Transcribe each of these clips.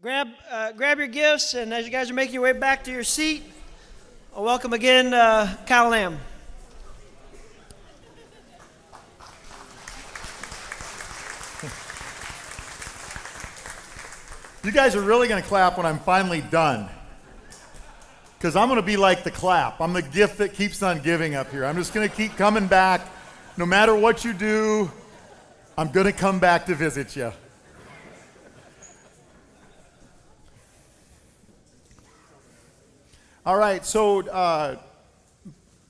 Grab your gifts, and as you guys are making your way back to your seat, I'll welcome again Kyle Lamb. You guys are really going to clap when I'm finally done. Because I'm going to be like the clap. I'm the gift that keeps on giving up here. I'm just going to keep coming back. No matter what you do, I'm going to come back to visit you. All right, so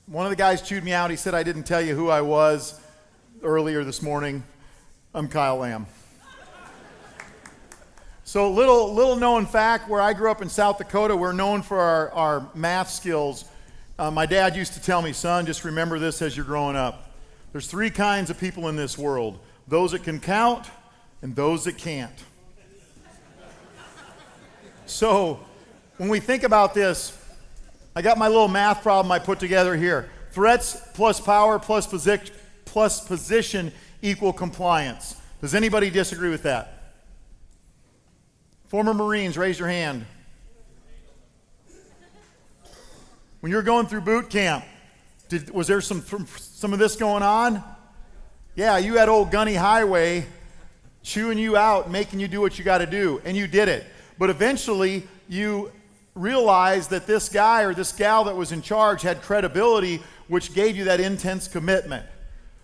one of the guys chewed me out. He said I didn't tell you who I was earlier this morning. I'm Kyle Lamb. So little known fact, where I grew up in South Dakota, we're known for our math skills. My dad used to tell me, son, just remember this as you're growing up. There's three kinds of people in this world: those that can count and those that can't. So when we think about this, I got my little math problem I put together here. Threats plus power plus position equal compliance. Does anybody disagree with that? Former Marines, raise your hand. When you were going through boot camp, was there some of this going on? Yeah, you had old Gunny Highway chewing you out, making you do what you got to do, and you did it. But eventually, you realized that this guy or this gal that was in charge had credibility, which gave you that intense commitment.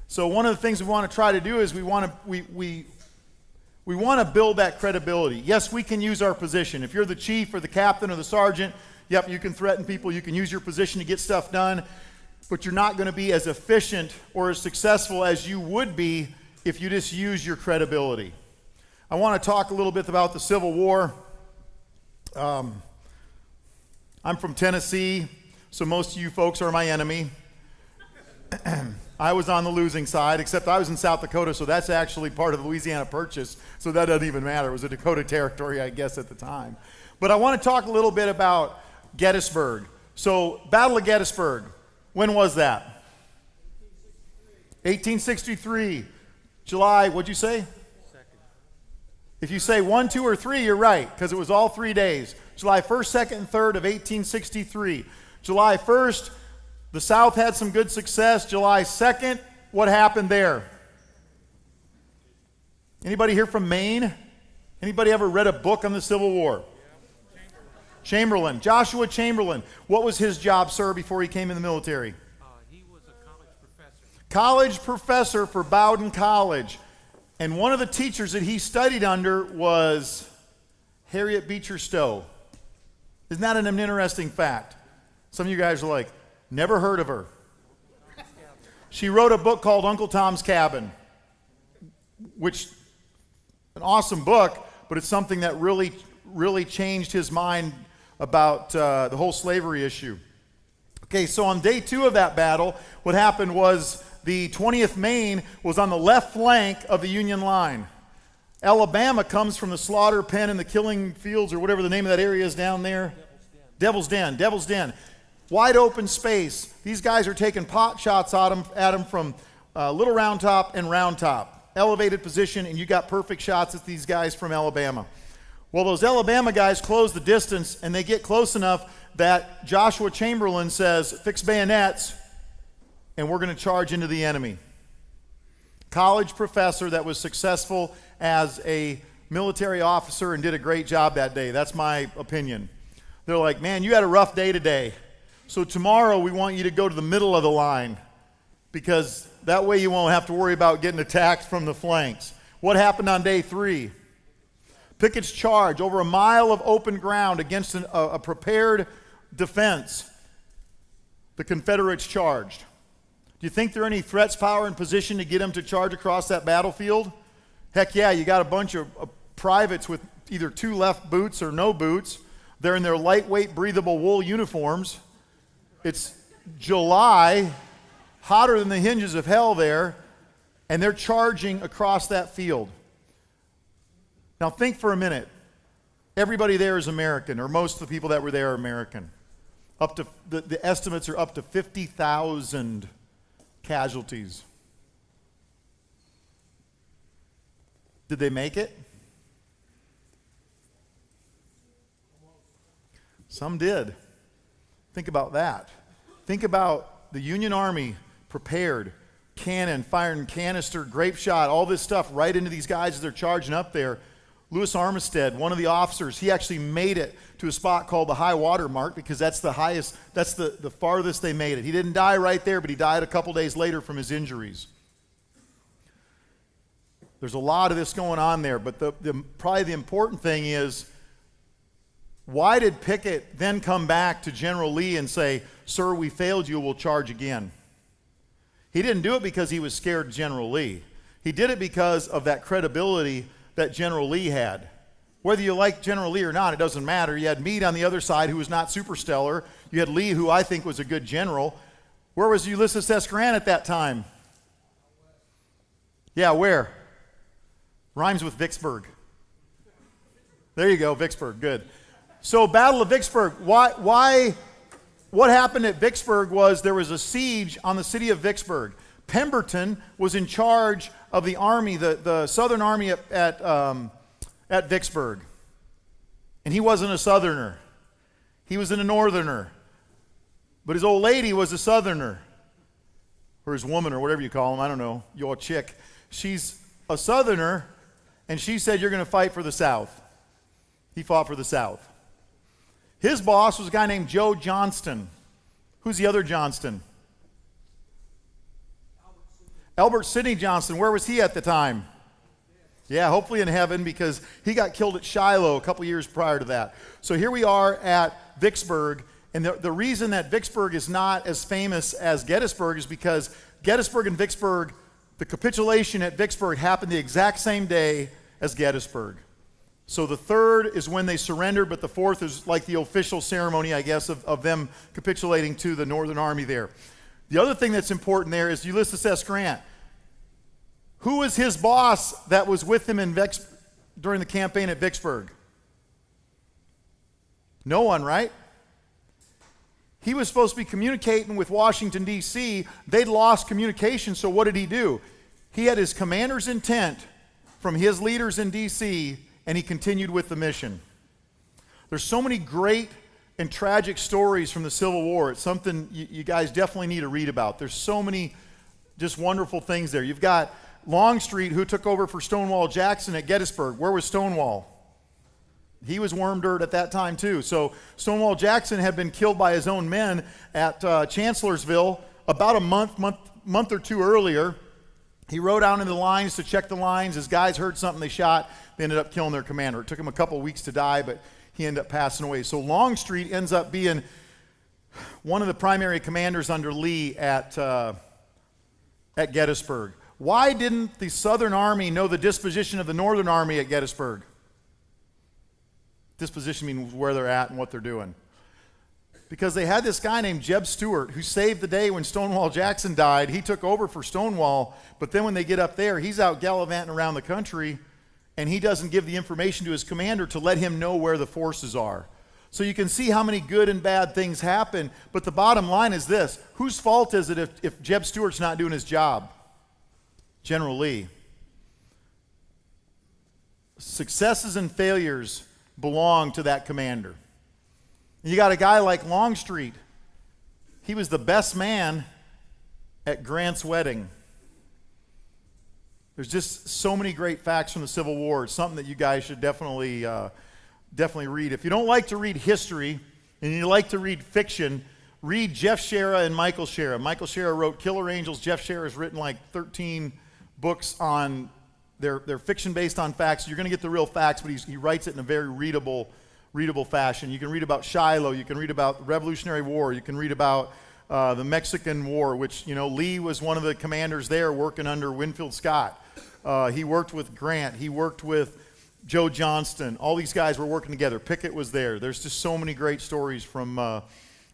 So one of the things we want to try to do is we want to build that credibility. Yes, we can use our position. If you're the chief or the captain or the sergeant, yep, you can threaten people. You can use your position to get stuff done, but you're not going to be as efficient or as successful as you would be if you just use your credibility. I want to talk a little bit about the Civil War. I'm from Tennessee, so most of you folks are my enemy. I was on the losing side, except I was in South Dakota, so that's actually part of the Louisiana Purchase, so that doesn't even matter. It was a Dakota territory, I guess, at the time. But I want to talk a little bit about Gettysburg. So, Battle of Gettysburg, when was that? 1863. July, what'd you say? 2nd. If you say 1, 2, or 3, you're right, because it was all 3 days. July 1st, 2nd, and 3rd of 1863. July 1st, the South had some good success. July 2nd, what happened there? Anybody here from Maine? Anybody ever read a book on the Civil War? Chamberlain. Joshua Chamberlain. What was his job, sir, before he came in the military? He was a college professor. College professor for Bowdoin College. And one of the teachers that he studied under was Harriet Beecher Stowe. Isn't that an interesting fact? Some of you guys are like, never heard of her. She wrote a book called Uncle Tom's Cabin, which, an awesome book, but it's something that really changed his mind about the whole slavery issue. Okay, so on day 2 of that battle, what happened was the 20th Maine was on the left flank of the Union line. Alabama comes from the slaughter pen and the killing fields, or whatever the name of that area is down there. Devil's Den. Wide open space. These guys are taking pot shots at them from Little Round Top and Round Top. Elevated position, and you got perfect shots at these guys from Alabama. Well, those Alabama guys close the distance, and they get close enough that Joshua Chamberlain says, fix bayonets, and we're going to charge into the enemy. College professor that was successful as a military officer and did a great job that day. That's my opinion. They're like, man, you had a rough day today. So tomorrow we want you to go to the middle of the line, because that way you won't have to worry about getting attacked from the flanks. What happened on day 3? Pickett's charge over a mile of open ground against a prepared defense. The Confederates charged. Do you think there are any threats, power, and position to get them to charge across that battlefield? Heck yeah, you got a bunch of privates with either 2 left boots or no boots. They're in their lightweight, breathable wool uniforms. It's July, hotter than the hinges of hell there, and they're charging across that field. Now think for a minute. Everybody there is American, or most of the people that were there are American. Up to the estimates are up to 50,000 casualties. Did they make it? Some did. Think about that. Think about the Union Army prepared, cannon, firing canister, grape shot, all this stuff right into these guys as they're charging up there. Louis Armistead, one of the officers, he actually made it to a spot called the high water mark because that's the highest, that's the farthest they made it. He didn't die right there, but he died a couple days later from his injuries. There's a lot of this going on there, but probably the important thing is, why did Pickett then come back to General Lee and say, "Sir, we failed you, we'll charge again"? He didn't do it because he was scared of General Lee. He did it because of that credibility that General Lee had. Whether you like General Lee or not, it doesn't matter. You had Meade on the other side, who was not super stellar. You had Lee, who I think was a good general. Where was Ulysses S. Grant at that time? Yeah, where? Rhymes with Vicksburg. There you go, Vicksburg, good. So, Battle of Vicksburg. What happened at Vicksburg was there was a siege on the city of Vicksburg. Pemberton was in charge of the army, the Southern Army at Vicksburg. And he wasn't a Southerner. He was a Northerner. But his old lady was a Southerner. Or his woman, or whatever you call him, I don't know, your chick. She's a Southerner, and she said, "You're going to fight for the South." He fought for the South. His boss was a guy named Joe Johnston. Who's the other Johnston? Albert Sidney Johnston. Where was he at the time? Yeah, hopefully in heaven, because he got killed at Shiloh a couple years prior to that. So here we are at Vicksburg, and the reason that Vicksburg is not as famous as Gettysburg is because Gettysburg and Vicksburg, the capitulation at Vicksburg happened the exact same day as Gettysburg. So the 3rd is when they surrendered, but the 4th is like the official ceremony, I guess, of them capitulating to the Northern Army there. The other thing that's important there is Ulysses S. Grant. Who was his boss that was with him during the campaign at Vicksburg? No one, right? He was supposed to be communicating with Washington, D.C. They'd lost communication, so what did he do? He had his commander's intent from his leaders in D.C., and he continued with the mission. There's so many great and tragic stories from the Civil War. It's something you guys definitely need to read about. There's so many just wonderful things there. You've got Longstreet, who took over for Stonewall Jackson at Gettysburg. Where was Stonewall? He was worm dirt at that time too. So Stonewall Jackson had been killed by his own men at Chancellorsville about a month or two earlier. He rode out into the lines to check the lines. His guys heard something, they shot. They ended up killing their commander. It took him a couple weeks to die, but he ended up passing away. So Longstreet ends up being one of the primary commanders under Lee at Gettysburg. Why didn't the Southern Army know the disposition of the Northern Army at Gettysburg? Disposition means where they're at and what they're doing. Because they had this guy named Jeb Stuart who saved the day when Stonewall Jackson died. He took over for Stonewall, but then when they get up there, he's out gallivanting around the country, and he doesn't give the information to his commander to let him know where the forces are. So you can see how many good and bad things happen, but the bottom line is this: whose fault is it if Jeb Stuart's not doing his job? General Lee. Successes and failures belong to that commander. You got a guy like Longstreet. He was the best man at Grant's wedding. There's just so many great facts from the Civil War. It's something that you guys should definitely read. If you don't like to read history and you like to read fiction, read Jeff Shera and Michael Shera. Michael Shera wrote Killer Angels. Jeff Shera has written like 13 books on their fiction based on facts. You're going to get the real facts, but he writes it in a very readable fashion. You can read about Shiloh. You can read about the Revolutionary War. You can read about the Mexican War, which, Lee was one of the commanders there working under Winfield Scott. He worked with Grant. He worked with Joe Johnston. All these guys were working together. Pickett was there. There's just so many great stories from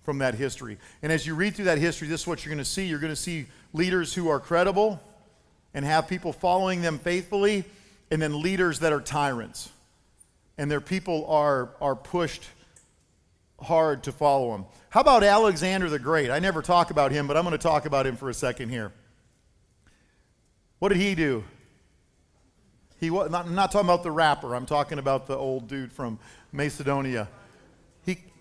that history. And as you read through that history, this is what you're going to see. You're going to see leaders who are credible and have people following them faithfully, and then leaders that are tyrants. And their people are pushed hard to follow them. How about Alexander the Great? I never talk about him, but I'm going to talk about him for a second here. What did he do? I'm not talking about the rapper. I'm talking about the old dude from Macedonia.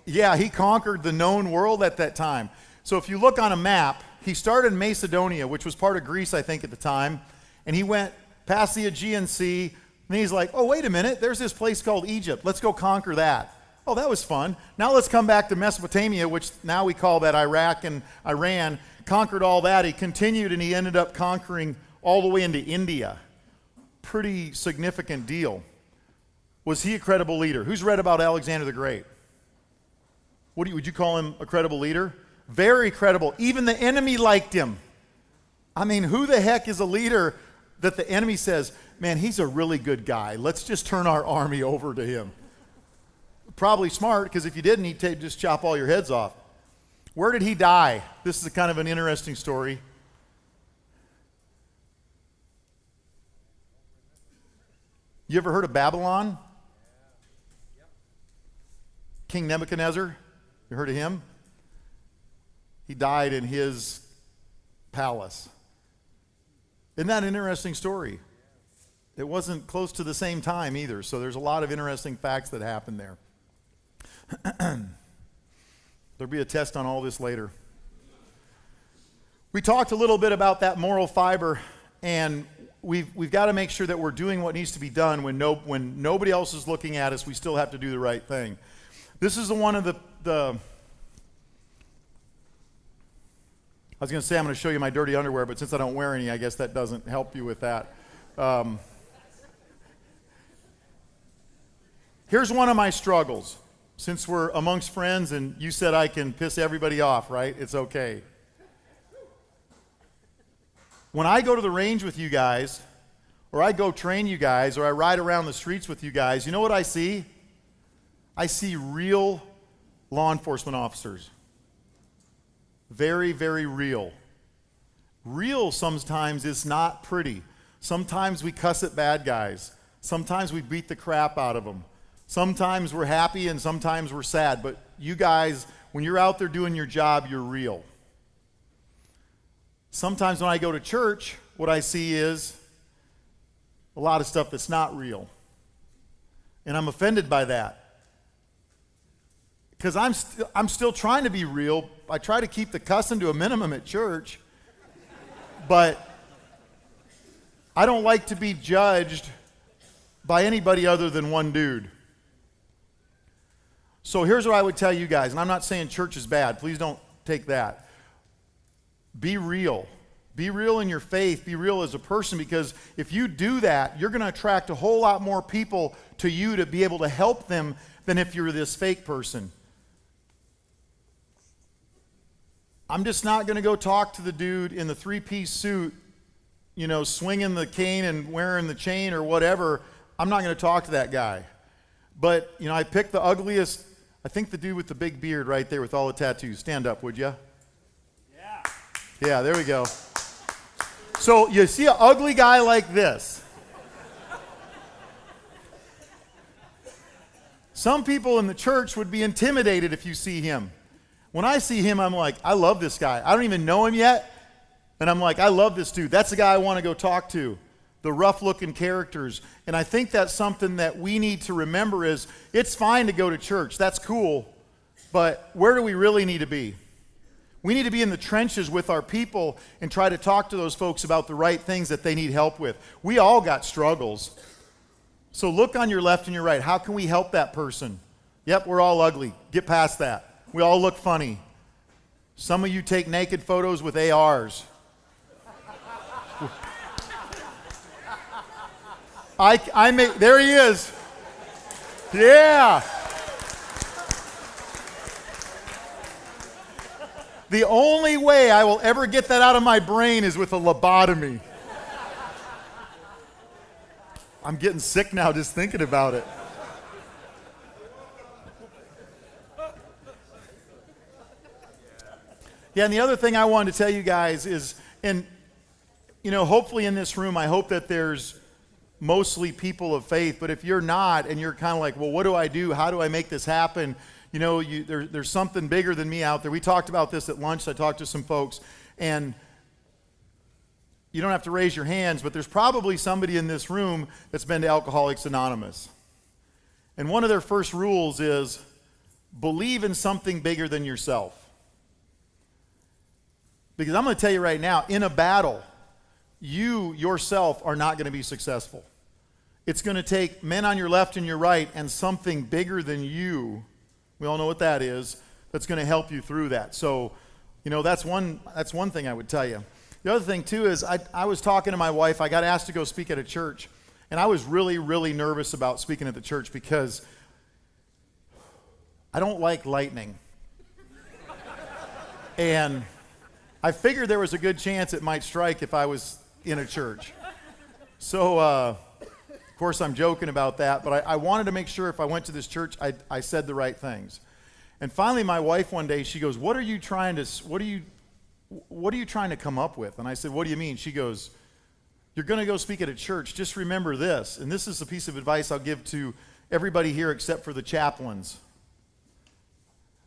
Yeah, he conquered the known world at that time. So if you look on a map, he started in Macedonia, which was part of Greece, I think, at the time. And he went past the Aegean Sea. And he's like, oh, wait a minute. There's this place called Egypt. Let's go conquer that. Oh, that was fun. Now let's come back to Mesopotamia, which now we call that Iraq and Iran. Conquered all that. He continued and he ended up conquering all the way into India. Pretty significant deal. Was he a credible leader? Who's read about Alexander the Great? Would you call him a credible leader? Very credible. Even the enemy liked him. I mean, who the heck is a leader that the enemy says, man, he's a really good guy. Let's just turn our army over to him. Probably smart, because if you didn't, he'd just chop all your heads off. Where did he die? This is a kind of an interesting story. You ever heard of Babylon? King Nebuchadnezzar? You heard of him? He died in his palace. Isn't that an interesting story? It wasn't close to the same time either, so there's a lot of interesting facts that happened there. There'll be a test on all this later. We talked a little bit about that moral fiber, and we've got to make sure that we're doing what needs to be done when nobody else is looking at us. We still have to do the right thing. This is one of the I was going to say I'm going to show you my dirty underwear, but since I don't wear any, I guess that doesn't help you with that. Here's one of my struggles. Since we're amongst friends and you said I can piss everybody off, right? It's okay. When I go to the range with you guys, or I go train you guys, or I ride around the streets with you guys, you know what I see? I see real law enforcement officers. Very, very real. Real sometimes is not pretty. Sometimes we cuss at bad guys. Sometimes we beat the crap out of them. Sometimes we're happy and sometimes we're sad. But you guys, when you're out there doing your job, you're real. Sometimes when I go to church, what I see is a lot of stuff that's not real. And I'm offended by that. Because I'm still trying to be real. I try to keep the cussing to a minimum at church. But I don't like to be judged by anybody other than one dude. So here's what I would tell you guys, and I'm not saying church is bad. Please don't take that. Be real. Be real in your faith. Be real as a person, because if you do that, you're going to attract a whole lot more people to you to be able to help them than if you're this fake person. I'm just not going to go talk to the dude in the three-piece suit, swinging the cane and wearing the chain or whatever. I'm not going to talk to that guy. But, I picked the ugliest, I think the dude with the big beard right there with all the tattoos. Stand up, would you? Yeah. Yeah, there we go. So you see an ugly guy like this. Some people in the church would be intimidated if you see him. When I see him, I'm like, I love this guy. I don't even know him yet. And I'm like, I love this dude. That's the guy I want to go talk to. The rough-looking characters. And I think that's something that we need to remember is it's fine to go to church. That's cool. But where do we really need to be? We need to be in the trenches with our people and try to talk to those folks about the right things that they need help with. We all got struggles. So look on your left and your right. How can we help that person? Yep, we're all ugly. Get past that. We all look funny. Some of you take naked photos with ARs. There he is. Yeah. The only way I will ever get that out of my brain is with a lobotomy. I'm getting sick now just thinking about it. Yeah, and the other thing I wanted to tell you guys is, and hopefully in this room, I hope that there's mostly people of faith, but if you're not and you're kind of like, well, what do I do? How do I make this happen? There's something bigger than me out there. We talked about this at lunch. I talked to some folks, and you don't have to raise your hands, but there's probably somebody in this room that's been to Alcoholics Anonymous. And one of their first rules is believe in something bigger than yourself. Because I'm going to tell you right now, in a battle, you yourself are not going to be successful. It's going to take men on your left and your right and something bigger than you, we all know what that is, that's going to help you through that. So, that's one thing I would tell you. The other thing, too, is I was talking to my wife. I got asked to go speak at a church, and I was really, really nervous about speaking at the church because I don't like lightning. And I figured there was a good chance it might strike if I was in a church. So, of course, I'm joking about that, but I wanted to make sure if I went to this church, I said the right things. And finally, my wife one day, she goes, what are you trying to come up with? And I said, what do you mean? She goes, you're going to go speak at a church. Just remember this, and this is a piece of advice I'll give to everybody here except for the chaplains.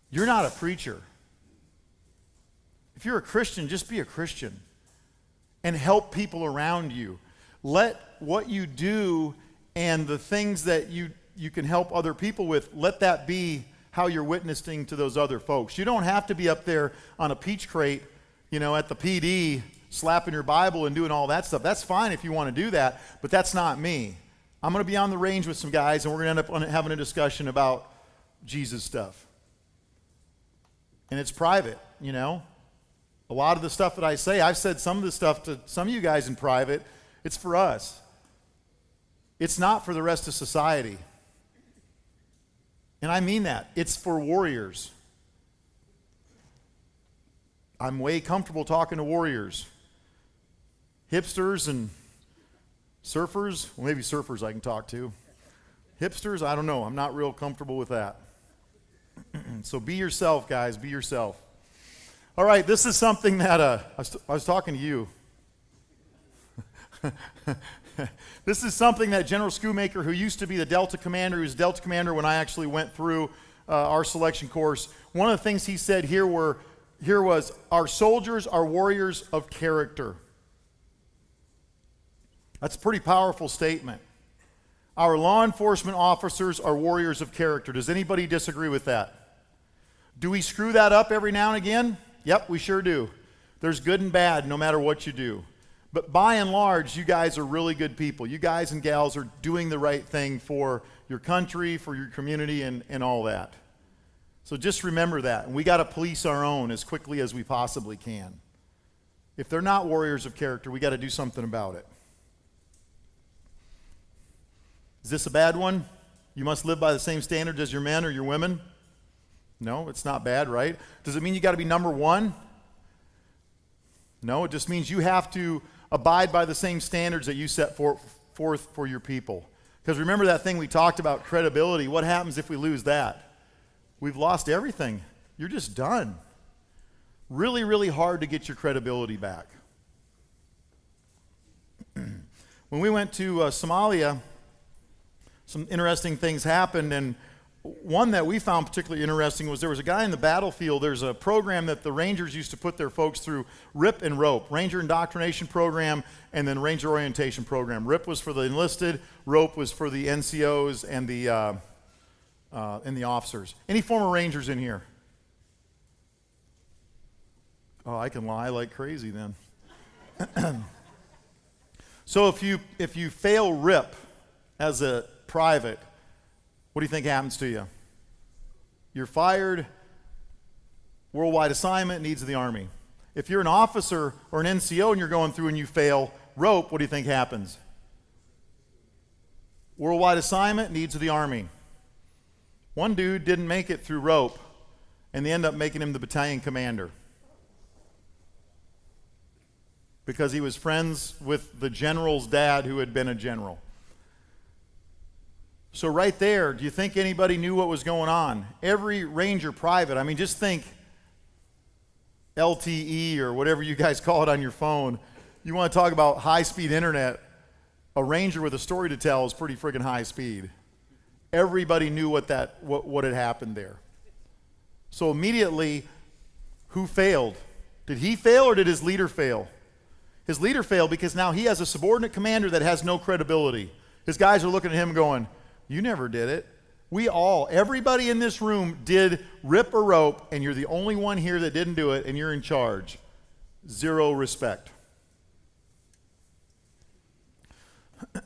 You're not a preacher. If you're a Christian, just be a Christian and help people around you. Let what you do and the things that you can help other people with, let that be how you're witnessing to those other folks. You don't have to be up there on a peach crate, at the PD, slapping your Bible and doing all that stuff. That's fine if you want to do that, but that's not me. I'm going to be on the range with some guys, and we're going to end up having a discussion about Jesus stuff. And it's private, A lot of the stuff that I say, I've said some of the stuff to some of you guys in private. It's for us. It's not for the rest of society. And I mean that. It's for warriors. I'm way comfortable talking to warriors. Hipsters and surfers, well, maybe surfers I can talk to. Hipsters, I don't know. I'm not real comfortable with that. So be yourself, guys. Be yourself. All right, this is something that I was talking to you. This is something that General Schoonmaker, who used to be the Delta Commander, who was Delta Commander when I actually went through our selection course, one of the things he said here was, our soldiers are warriors of character. That's a pretty powerful statement. Our law enforcement officers are warriors of character. Does anybody disagree with that? Do we screw that up every now and again? Yep, we sure do. There's good and bad no matter what you do. But by and large, you guys are really good people. You guys and gals are doing the right thing for your country, for your community, and all that. So just remember that. And we got to police our own as quickly as we possibly can. If they're not warriors of character, we got to do something about it. Is this a bad one? You must live by the same standards as your men or your women? No, it's not bad, right? Does it mean you got to be number one? No, it just means you have to abide by the same standards that you set forth for your people. Because remember that thing we talked about, credibility. What happens if we lose that? We've lost everything. You're just done. Really, really hard to get your credibility back. When we went to Somalia, some interesting things happened, and one that we found particularly interesting was there was a guy in the battlefield. There's a program that the Rangers used to put their folks through, RIP and ROPE, Ranger Indoctrination Program, and then Ranger Orientation Program. RIP was for the enlisted, ROPE was for the NCOs and the officers. Any former Rangers in here? Oh, I can lie like crazy then. So if you fail RIP as a private, what do you think happens to you? You're fired, worldwide assignment, needs of the Army. If you're an officer or an NCO and you're going through and you fail ROPE, what do you think happens? Worldwide assignment, needs of the Army. One dude didn't make it through ROPE, and they end up making him the battalion commander. Because he was friends with the general's dad who had been a general. So right there, do you think anybody knew what was going on? Every Ranger private, I mean, just think LTE or whatever you guys call it on your phone. You want to talk about high-speed internet, a Ranger with a story to tell is pretty friggin' high speed. Everybody knew what had happened there. So immediately, who failed? Did he fail or did his leader fail? His leader failed because now he has a subordinate commander that has no credibility. His guys are looking at him going, you never did it. Everybody in this room did rip a rope, and you're the only one here that didn't do it, and you're in charge. Zero respect.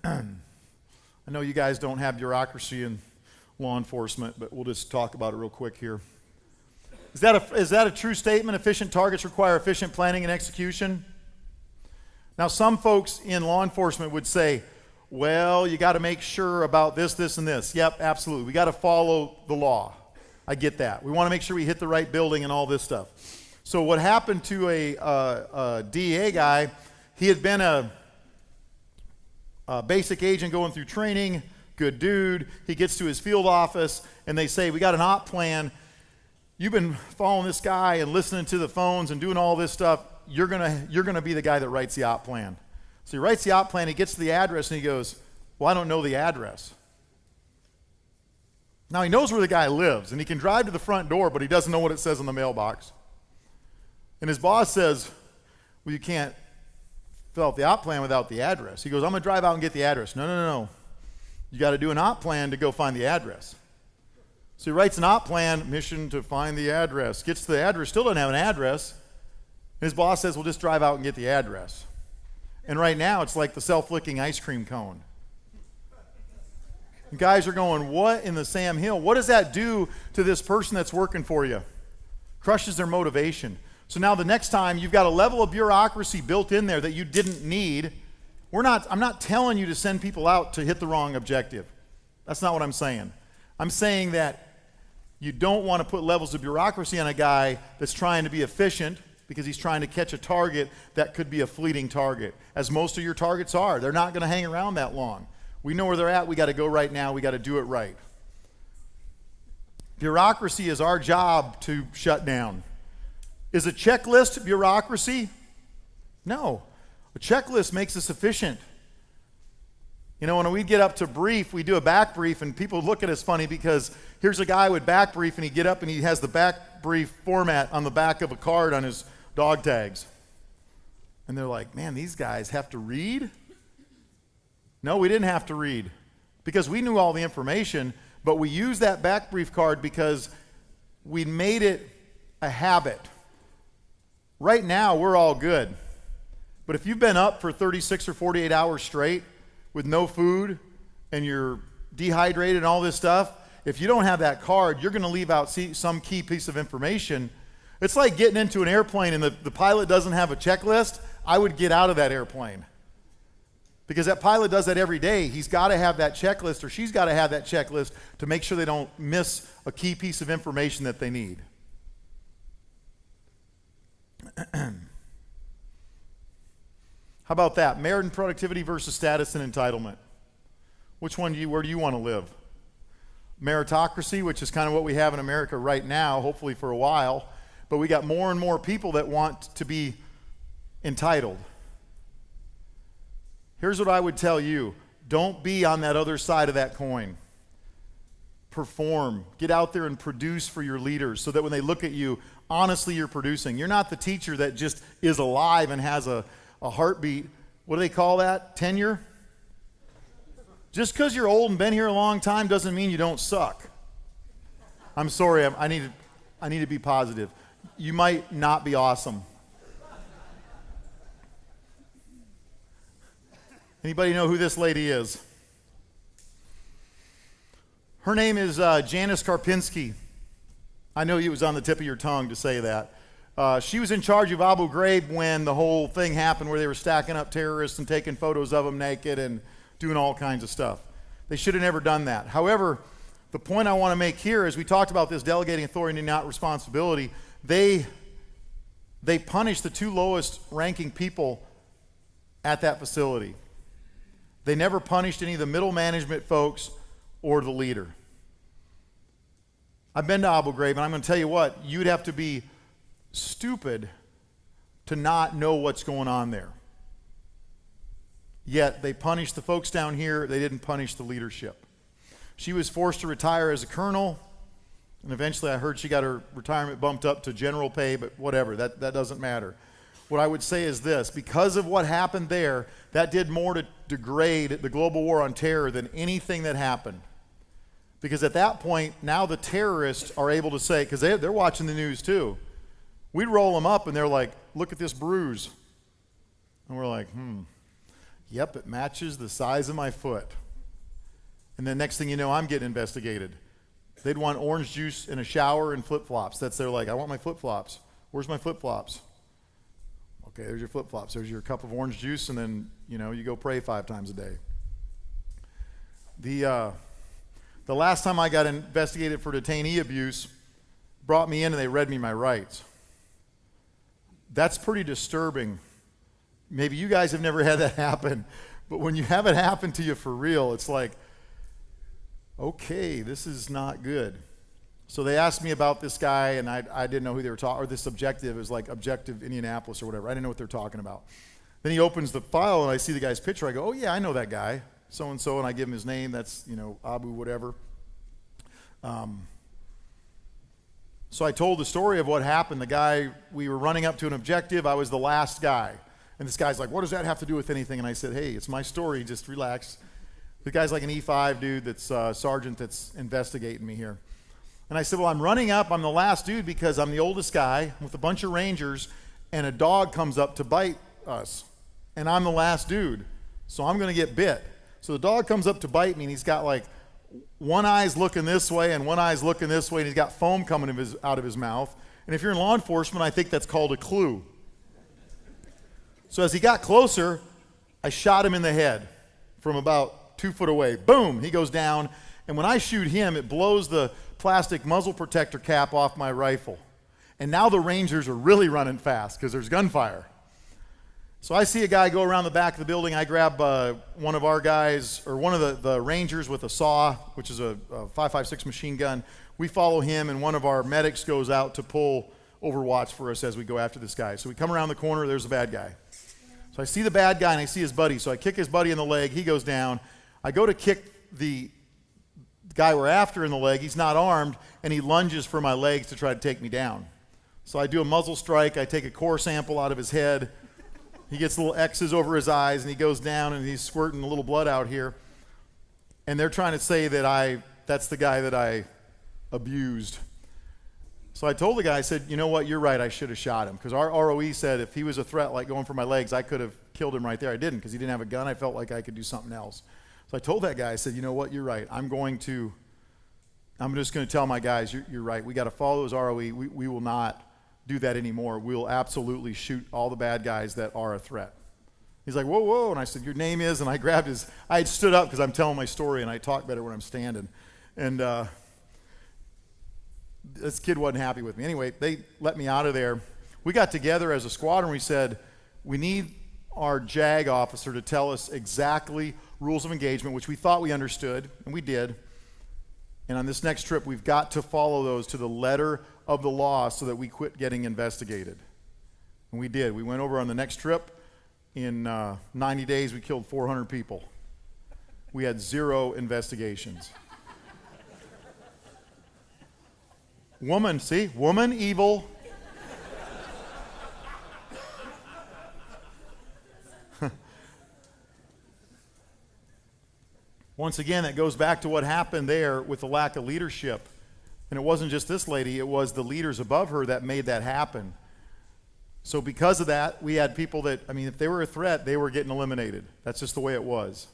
I know you guys don't have bureaucracy in law enforcement, but we'll just talk about it real quick here. Is that a true statement? Efficient targets require efficient planning and execution? Now, some folks in law enforcement would say, well, you got to make sure about this, this, and this. Yep, absolutely. We got to follow the law. I get that. We want to make sure we hit the right building and all this stuff. So what happened to a DEA guy, he had been a basic agent going through training, good dude. He gets to his field office, and they say, we got an op plan. You've been following this guy and listening to the phones and doing all this stuff. You're gonna be the guy that writes the op plan. So he writes the op plan, he gets to the address, and he goes, well, I don't know the address. Now he knows where the guy lives, and he can drive to the front door, but he doesn't know what it says on the mailbox. And his boss says, well, you can't fill out the op plan without the address. He goes, I'm gonna drive out and get the address. No. You gotta do an op plan to go find the address. So he writes an op plan, mission to find the address. Gets to the address, still doesn't have an address. His boss says, well, just drive out and get the address. And right now, it's like the self-licking ice cream cone. And guys are going, what in the Sam Hill? What does that do to this person that's working for you? Crushes their motivation. So now the next time, you've got a level of bureaucracy built in there that you didn't need. I'm not telling you to send people out to hit the wrong objective. That's not what I'm saying. I'm saying that you don't want to put levels of bureaucracy on a guy that's trying to be efficient because he's trying to catch a target that could be a fleeting target, as most of your targets are. They're not going to hang around that long. We know where they're at. We got to go right now. We got to do it right. Bureaucracy is our job to shut down. Is a checklist bureaucracy? No. A checklist makes us efficient. You know, when we get up to brief, we do a back brief, and people look at us funny because here's a guy with back brief, and he get up and he has the back brief format on the back of a card on his dog tags. And they're like, man, these guys have to read? No, we didn't have to read because we knew all the information, but we used that back brief card because we made it a habit. Right now, we're all good. But if you've been up for 36 or 48 hours straight with no food and you're dehydrated and all this stuff, if you don't have that card, you're going to leave out some key piece of information. It's like getting into an airplane and the pilot doesn't have a checklist. I would get out of that airplane because that pilot does that every day. He's got to have that checklist, or she's got to have that checklist to make sure they don't miss a key piece of information that they need. How about that? Merit and productivity versus status and entitlement. Where do you want to live? Meritocracy, which is kind of what we have in America right now, hopefully for a while, but we got more and more people that want to be entitled. Here's what I would tell you. Don't be on that other side of that coin. Perform. Get out there and produce for your leaders so that when they look at you, honestly, you're producing. You're not the teacher that just is alive and has a heartbeat. What do they call that? Tenure? Just because you're old and been here a long time doesn't mean you don't suck. I'm sorry, I need to be positive. You might not be awesome. Anybody know who this lady is? Her name is Janice Karpinski. I know it was on the tip of your tongue to say that. She was in charge of Abu Ghraib when the whole thing happened where they were stacking up terrorists and taking photos of them naked and doing all kinds of stuff. They should have never done that. However, the point I want to make here is we talked about this delegating authority and not responsibility. They punished the two lowest ranking people at that facility. They never punished any of the middle management folks or the leader. I've been to Abu Ghraib, and I'm going to tell you what, you'd have to be stupid to not know what's going on there. Yet they punished the folks down here, they didn't punish the leadership. She was forced to retire as a colonel, and eventually I heard she got her retirement bumped up to general pay, but whatever, that doesn't matter. What I would say is this: because of what happened there, that did more to degrade the global war on terror than anything that happened. Because at that point, now the terrorists are able to say, because they're watching the news too. We'd roll them up and they're like, look at this bruise. And we're like, yep, it matches the size of my foot. And then next thing you know, I'm getting investigated. They'd want orange juice in a shower and flip-flops. They're like, I want my flip-flops. Where's my flip-flops? Okay, there's your flip-flops. There's your cup of orange juice, and then, you go pray 5 times a day. The last time I got investigated for detainee abuse, brought me in and they read me my rights. That's pretty disturbing. Maybe you guys have never had that happen, but when you have it happen to you for real, it's like, okay, this is not good. So they asked me about this guy, and I didn't know who they were talking, or this objective. It was like Objective Indianapolis or whatever. I didn't know what they're talking about. Then he opens the file, and I see the guy's picture. I go, oh, yeah, I know that guy, so-and-so, and I give him his name. That's, Abu whatever. So I told the story of what happened. The guy, we were running up to an objective. I was the last guy. And this guy's like, what does that have to do with anything? And I said, hey, it's my story. Just relax. The guy's like an E5 dude that's sergeant that's investigating me here. And I said, well, I'm running up. I'm the last dude because I'm the oldest guy with a bunch of Rangers, and a dog comes up to bite us. And I'm the last dude. So I'm going to get bit. So the dog comes up to bite me, and he's got like one eye's looking this way and one eye's looking this way, and he's got foam coming out of his mouth. And if you're in law enforcement, I think that's called a clue. So as he got closer, I shot him in the head from about 2 foot away. Boom, he goes down. And when I shoot him, it blows the plastic muzzle protector cap off my rifle. And now the Rangers are really running fast because there's gunfire. So I see a guy go around the back of the building. I grab one of our guys, or one of the Rangers with a saw, which is a 5.56 machine gun. We follow him, and one of our medics goes out to pull Overwatch for us as we go after this guy. So we come around the corner, there's a bad guy. So I see the bad guy, and I see his buddy. So I kick his buddy in the leg. He goes down. I go to kick the guy we're after in the leg. He's not armed, and he lunges for my legs to try to take me down. So I do a muzzle strike. I take a core sample out of his head. He gets little X's over his eyes, and he goes down, and he's squirting a little blood out here. And they're trying to say that that's the guy that I abused. So I told the guy, I said, you know what, you're right, I should have shot him. Because our ROE said if he was a threat like going for my legs, I could have killed him right there. I didn't, because he didn't have a gun. I felt like I could do something else. So I told that guy, I said, you know what, you're right. I'm just going to tell my guys, you're right. We got to follow those ROE. We will not do that anymore. We'll absolutely shoot all the bad guys that are a threat. He's like, whoa, whoa. And I said, your name is? And I grabbed I had stood up because I'm telling my story, and I talk better when I'm standing. And this kid wasn't happy with me. Anyway, they let me out of there. We got together as a squadron. We said, we need our JAG officer to tell us exactly rules of engagement, which we thought we understood, and we did. And on this next trip, we've got to follow those to the letter of the law so that we quit getting investigated. And we did. We went over on the next trip. In 90 days, we killed 400 people. We had 0 investigations. Woman evil. Once again, that goes back to what happened there with the lack of leadership. And it wasn't just this lady, it was the leaders above her that made that happen. So because of that, we had people that, if they were a threat, they were getting eliminated. That's just the way it was.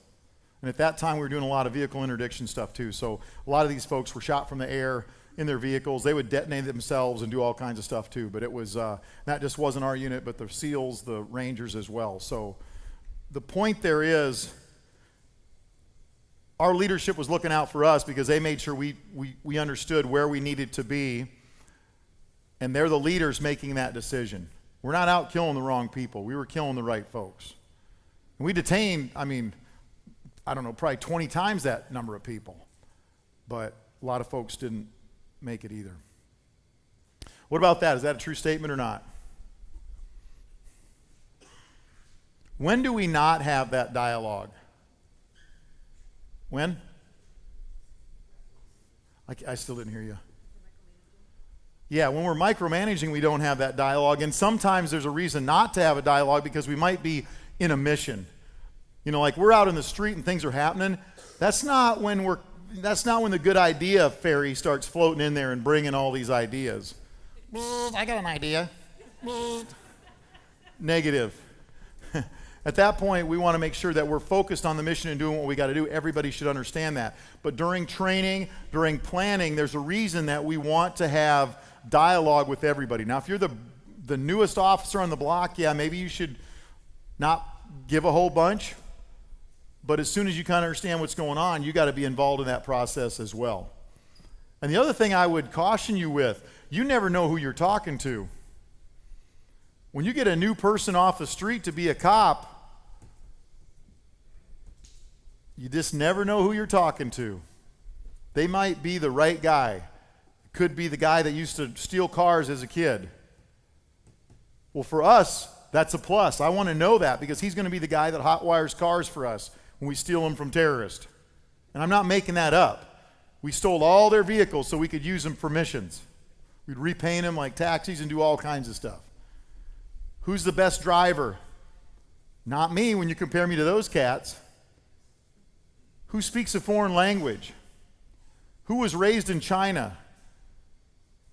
And at that time, we were doing a lot of vehicle interdiction stuff too. So a lot of these folks were shot from the air in their vehicles. They would detonate themselves and do all kinds of stuff too. But it was, that just wasn't our unit, but the SEALs, the Rangers as well. So the point there is, our leadership was looking out for us because they made sure we understood where we needed to be, and they're the leaders making that decision. We're not out killing the wrong people. We were killing the right folks. And we detained, I don't know, probably 20 times that number of people, but a lot of folks didn't make it either. What about that? Is that a true statement or not? When do we not have that dialogue? When? I still didn't hear you. Yeah, when we're micromanaging, we don't have that dialogue. And sometimes there's a reason not to have a dialogue because we might be in a mission. Like we're out in the street and things are happening. That's not when we're That's not when the good idea fairy starts floating in there and bringing all these ideas. I got an idea. Negative. At that point, we want to make sure that we're focused on the mission and doing what we got to do. Everybody should understand that. But during training, during planning, there's a reason that we want to have dialogue with everybody. Now, if you're the newest officer on the block, yeah, maybe you should not give a whole bunch. But as soon as you kind of understand what's going on, you got to be involved in that process as well. And the other thing I would caution you with, you never know who you're talking to. When you get a new person off the street to be a cop, you just never know who you're talking to. They might be the right guy. Could be the guy that used to steal cars as a kid. Well, for us, that's a plus. I want to know that because he's going to be the guy that hotwires cars for us when we steal them from terrorists. And I'm not making that up. We stole all their vehicles so we could use them for missions. We'd repaint them like taxis and do all kinds of stuff. Who's the best driver? Not me when you compare me to those cats. Who speaks a foreign language? Who was raised in China?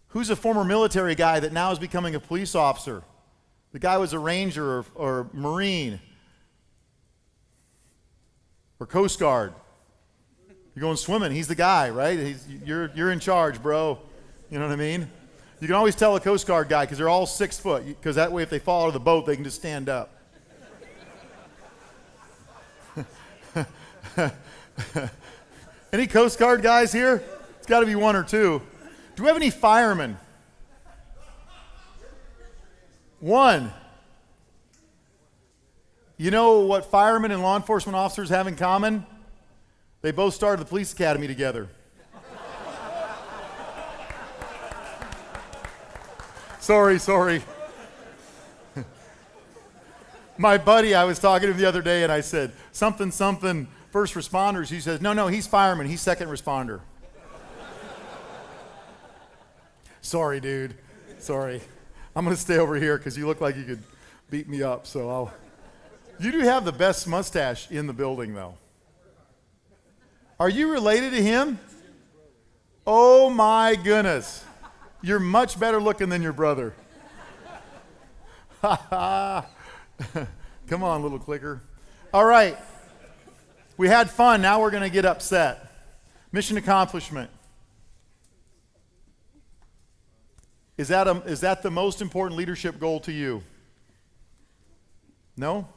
Who's a former military guy that now is becoming a police officer? The guy was a ranger or Marine or Coast Guard. You're going swimming, he's the guy, right? You're in charge, bro. You know what I mean? You can always tell a Coast Guard guy because they're all 6 foot, because that way if they fall out of the boat, they can just stand up. Any Coast Guard guys here? It's got to be one or two. Do we have any firemen? One. You know what firemen and law enforcement officers have in common? They both started the police academy together. Sorry. My buddy, I was talking to him the other day and I said, something, first responders. He says, no, he's fireman, he's second responder. Sorry, dude. Sorry. I'm going to stay over here because you look like you could beat me up. You do have the best mustache in the building, though. Are you related to him? Oh, my goodness. You're much better looking than your brother. Come on, little clicker. All right. We had fun. Now we're going to get upset. Mission accomplishment. Is that the most important leadership goal to you? No?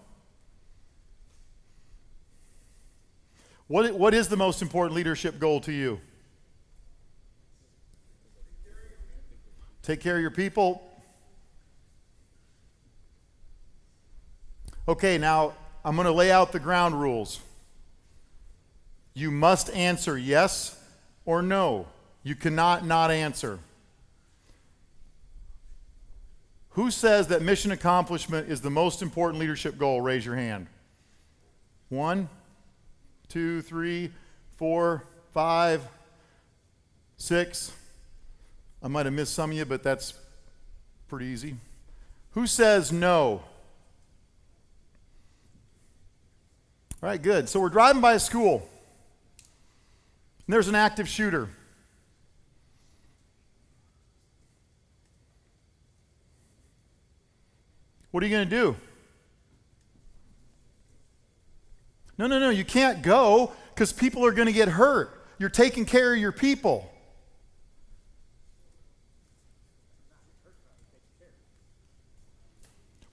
What is the most important leadership goal to you? Take care of your people. Okay, now I'm going to lay out the ground rules. You must answer yes or no. You cannot not answer. Who says that mission accomplishment is the most important leadership goal? Raise your hand. 1, 2, 3, 4, 5, 6. I might have missed some of you, but that's pretty easy. Who says no? All right, good. So we're driving by a school, and there's an active shooter. What are you going to do? No, you can't go because people are going to get hurt. You're taking care of your people.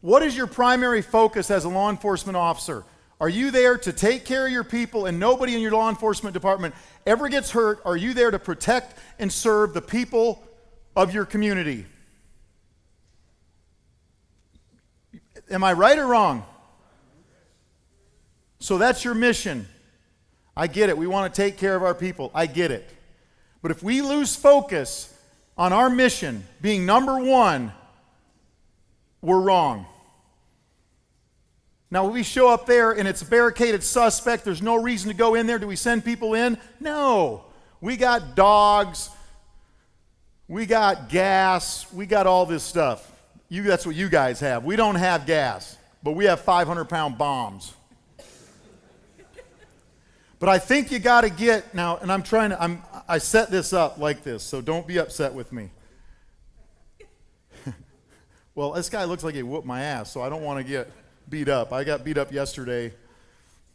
What is your primary focus as a law enforcement officer? Are you there to take care of your people and nobody in your law enforcement department ever gets hurt? Are you there to protect and serve the people of your community? Am I right or wrong? So that's your mission. I get it. We want to take care of our people. I get it. But if we lose focus on our mission being number one, we're wrong. Now, we show up there and it's a barricaded suspect. There's no reason to go in there. Do we send people in? No. We got dogs. We got gas. We got all this stuff. That's what you guys have. We don't have gas, but we have 500-pound bombs. But I think you got to get, now, and I set this up like this, so don't be upset with me. Well, this guy looks like he whooped my ass, so I don't want to get beat up. I got beat up yesterday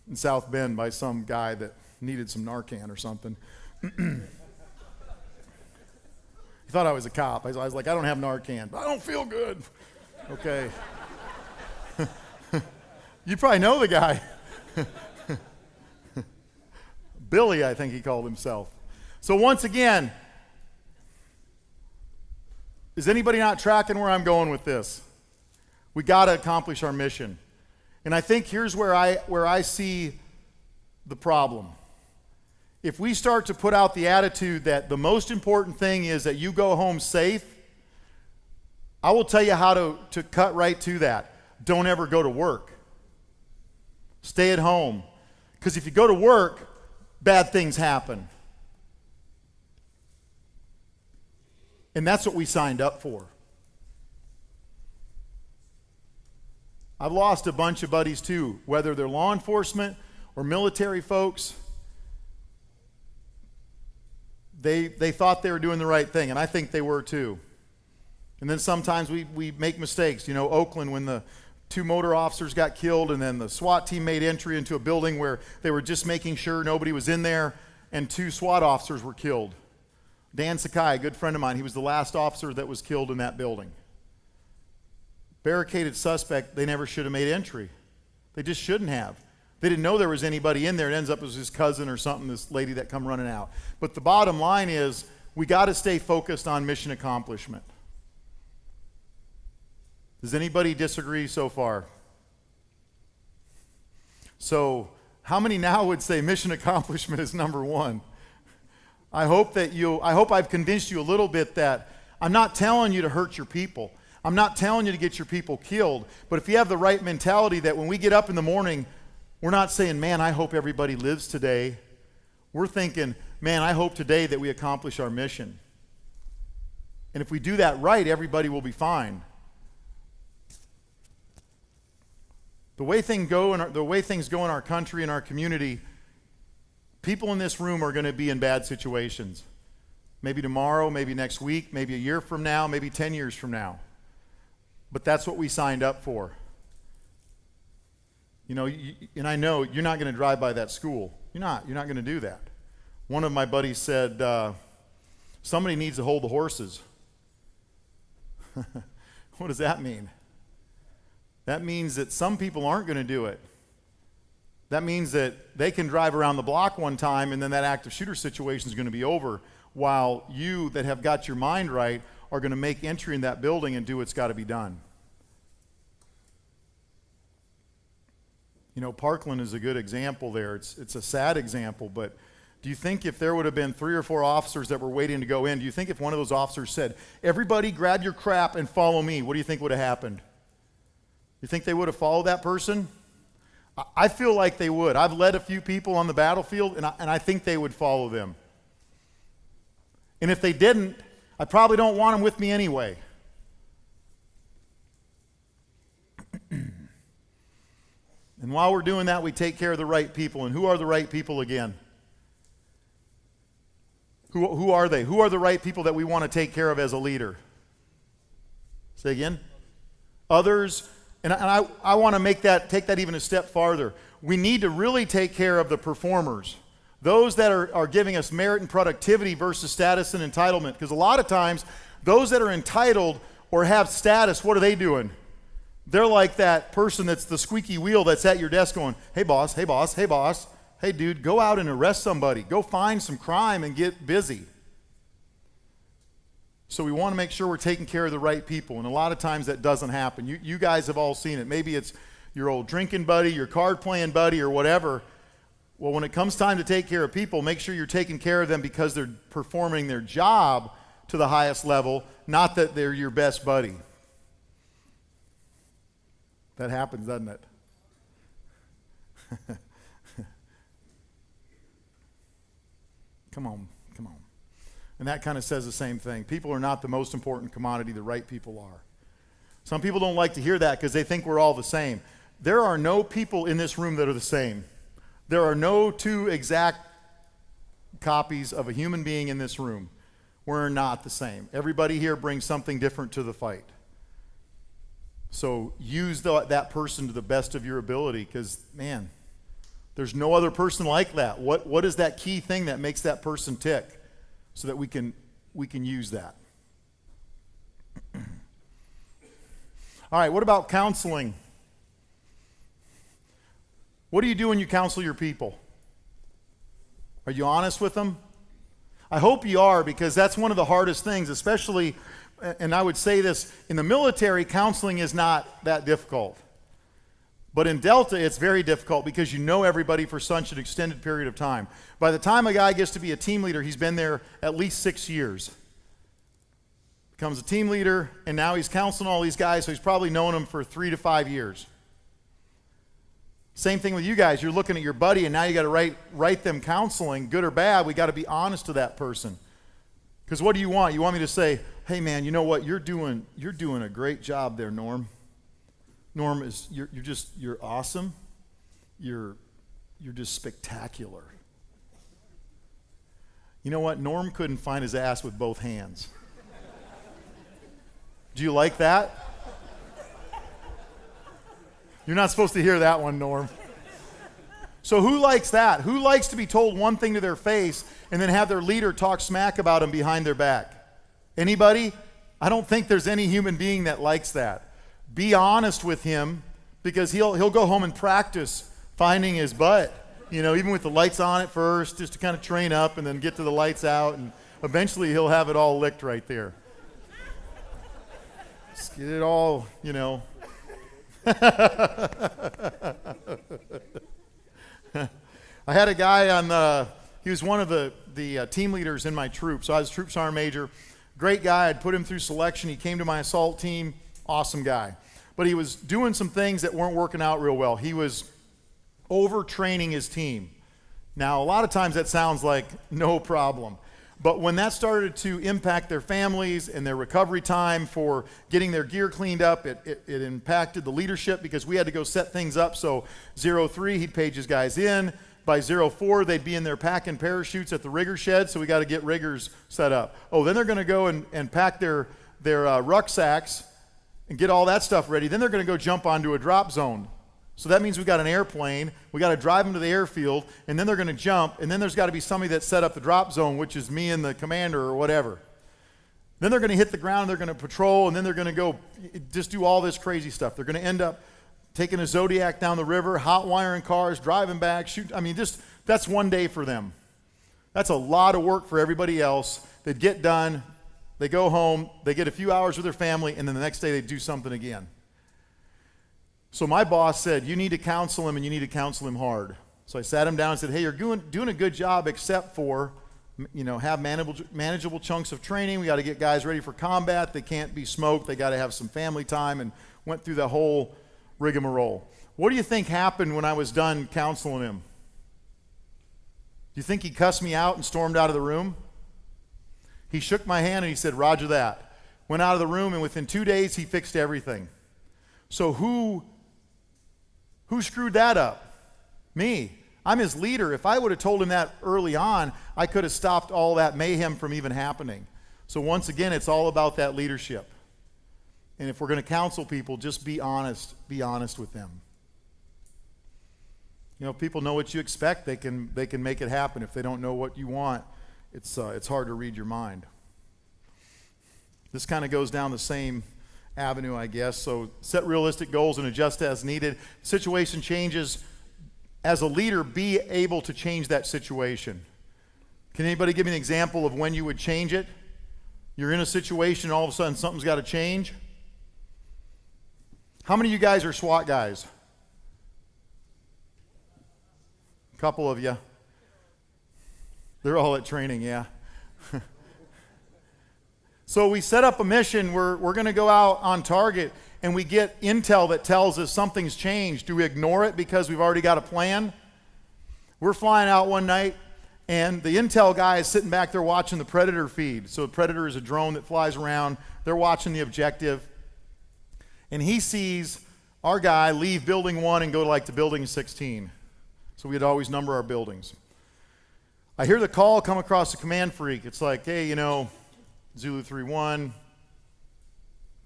in South Bend by some guy that needed some Narcan or something. He thought I was a cop. I was like, I don't have Narcan, but I don't feel good. Okay. You probably know the guy. Billy, I think he called himself. So once again, is anybody not tracking where I'm going with this? We got to accomplish our mission. And I think here's where I see the problem. If we start to put out the attitude that the most important thing is that you go home safe, I will tell you how to cut right to that. Don't ever go to work. Stay at home. Because if you go to work, bad things happen. And that's what we signed up for. I've lost a bunch of buddies too, whether they're law enforcement or military folks. They thought they were doing the right thing, and I think they were too. And then sometimes we make mistakes. You know, Oakland, when the 2 motor officers got killed, and then the SWAT team made entry into a building where they were just making sure nobody was in there, and 2 SWAT officers were killed. Dan Sakai, a good friend of mine, he was the last officer that was killed in that building. Barricaded suspect, they never should have made entry. They just shouldn't have. They didn't know there was anybody in there. It ends up as his cousin or something, this lady that come running out. But the bottom line is, we got to stay focused on mission accomplishment. Does anybody disagree so far? So, how many now would say mission accomplishment is number 1? I hope I've convinced you a little bit that I'm not telling you to hurt your people. I'm not telling you to get your people killed. But if you have the right mentality that when we get up in the morning, we're not saying, man, I hope everybody lives today. We're thinking, man, I hope today that we accomplish our mission. And if we do that right, everybody will be fine. The way things go in our country and our community, people in this room are going to be in bad situations. Maybe tomorrow, maybe next week, maybe a year from now, maybe 10 years from now. But that's what we signed up for. You know, and I know you're not going to drive by that school. You're not going to do that. One of my buddies said, somebody needs to hold the horses. What does that mean? That means that some people aren't going to do it. That means that they can drive around the block one time and then that active shooter situation is going to be over, while you that have got your mind right are going to make entry in that building and do what's got to be done. You know, Parkland is a good example there. It's a sad example, but do you think if there would have been 3 or 4 officers that were waiting to go in, do you think if one of those officers said, everybody grab your crap and follow me, what do you think would have happened? You think they would have followed that person? I feel like they would. I've led a few people on the battlefield, and I think they would follow them. And if they didn't, I probably don't want them with me anyway. And while we're doing that, we take care of the right people. And who are the right people again? Who are they? Who are the right people that we want to take care of as a leader? Say again? Others. And I want to take that even a step farther. We need to really take care of the performers. Those that are giving us merit and productivity versus status and entitlement. Because a lot of times, those that are entitled or have status, what are they doing? They're like that person that's the squeaky wheel that's at your desk going, hey boss, hey boss, hey boss. Hey dude, go out and arrest somebody. Go find some crime and get busy. So we want to make sure we're taking care of the right people. And a lot of times that doesn't happen. You guys have all seen it. Maybe it's your old drinking buddy, your card playing buddy, or whatever. Well, when it comes time to take care of people, make sure you're taking care of them because they're performing their job to the highest level, not that they're your best buddy. That happens, doesn't it? Come on. And that kind of says the same thing. People are not the most important commodity, the right people are. Some people don't like to hear that because they think we're all the same. There are no people in this room that are the same. There are no two exact copies of a human being in this room. We're not the same. Everybody here brings something different to the fight. So use that person to the best of your ability, because, man, there's no other person like that. What is that key thing that makes that person tick, so that we can use that? All right, what about counseling? What do you do when you counsel your people? Are you honest with them? I hope you are, because that's one of the hardest things, especially, and I would say this, in the military, counseling is not that difficult. But in Delta, it's very difficult because you know everybody for such an extended period of time. By the time a guy gets to be a team leader, he's been there at least 6 years. Becomes a team leader, and now he's counseling all these guys, so he's probably known them for 3 to 5 years. Same thing with you guys. You're looking at your buddy, and now you got to write them counseling, good or bad. We got to be honest to that person. Because what do you want? You want me to say, hey man, you know what? You're doing a great job there, Norm. Norm, you're awesome. You're just spectacular. You know what? Norm couldn't find his ass with both hands. Do you like that? You're not supposed to hear that one, Norm. So who likes that? Who likes to be told one thing to their face and then have their leader talk smack about them behind their back? Anybody? I don't think there's any human being that likes that. Be honest with him, because he'll go home and practice finding his butt. Even with the lights on at first, just to kind of train up, and then get to the lights out, and eventually he'll have it all licked right there. Just get it all, I had a guy he was one of the team leaders in my troop. So I was a troop sergeant major. Great guy. I'd put him through selection. He came to my assault team. Awesome guy. But he was doing some things that weren't working out real well. He was overtraining his team. Now, a lot of times that sounds like no problem. But when that started to impact their families and their recovery time for getting their gear cleaned up, it impacted the leadership, because we had to go set things up. So 03, he'd page his guys in. By 04, they'd be in there packing parachutes at the rigger shed, so we got to get riggers set up. Oh, then they're going to go and pack their rucksacks and get all that stuff ready. Then they're going to go jump onto a drop zone. So that means we've got an airplane, we got to drive them to the airfield, and then they're going to jump, and then there's got to be somebody that set up the drop zone, which is me and the commander or whatever. Then they're going to hit the ground, they're going to patrol, and then they're going to go just do all this crazy stuff. They're going to end up taking a Zodiac down the river, hot wiring cars, driving back, that's one day for them. That's a lot of work for everybody else. They'd get done, they go home, they get a few hours with their family, and then the next day they do something again. So my boss said, you need to counsel him, and you need to counsel him hard. So I sat him down and said, hey, you're doing a good job, except for, have manageable chunks of training. We got to get guys ready for combat. They can't be smoked. They got to have some family time, and went through the whole rigmarole. What do you think happened when I was done counseling him? Do you think he cussed me out and stormed out of the room? He shook my hand and he said, Roger that. Went out of the room, and within 2 days he fixed everything. So who screwed that up? Me. I'm his leader. If I would have told him that early on, I could have stopped all that mayhem from even happening. So once again, it's all about that leadership. And if we're going to counsel people, just be honest. Be honest with them. If people know what you expect, they can make it happen. If they don't know what you want, it's hard to read your mind. This kind of goes down the same avenue, I guess. So set realistic goals and adjust as needed. Situation changes. As a leader, be able to change that situation. Can anybody give me an example of when you would change it? You're in a situation, all of a sudden something's got to change. How many of you guys are SWAT guys? A couple of you. They're all at training, yeah. So we set up a mission. We're going to go out on target, and we get intel that tells us something's changed. Do we ignore it because we've already got a plan? We're flying out one night, and the intel guy is sitting back there watching the Predator feed. So the Predator is a drone that flies around. They're watching the objective, and he sees our guy leave building 1 and go to building 16. So we'd always number our buildings. I hear the call come across the command freak. It's like, hey, Zulu 3-1,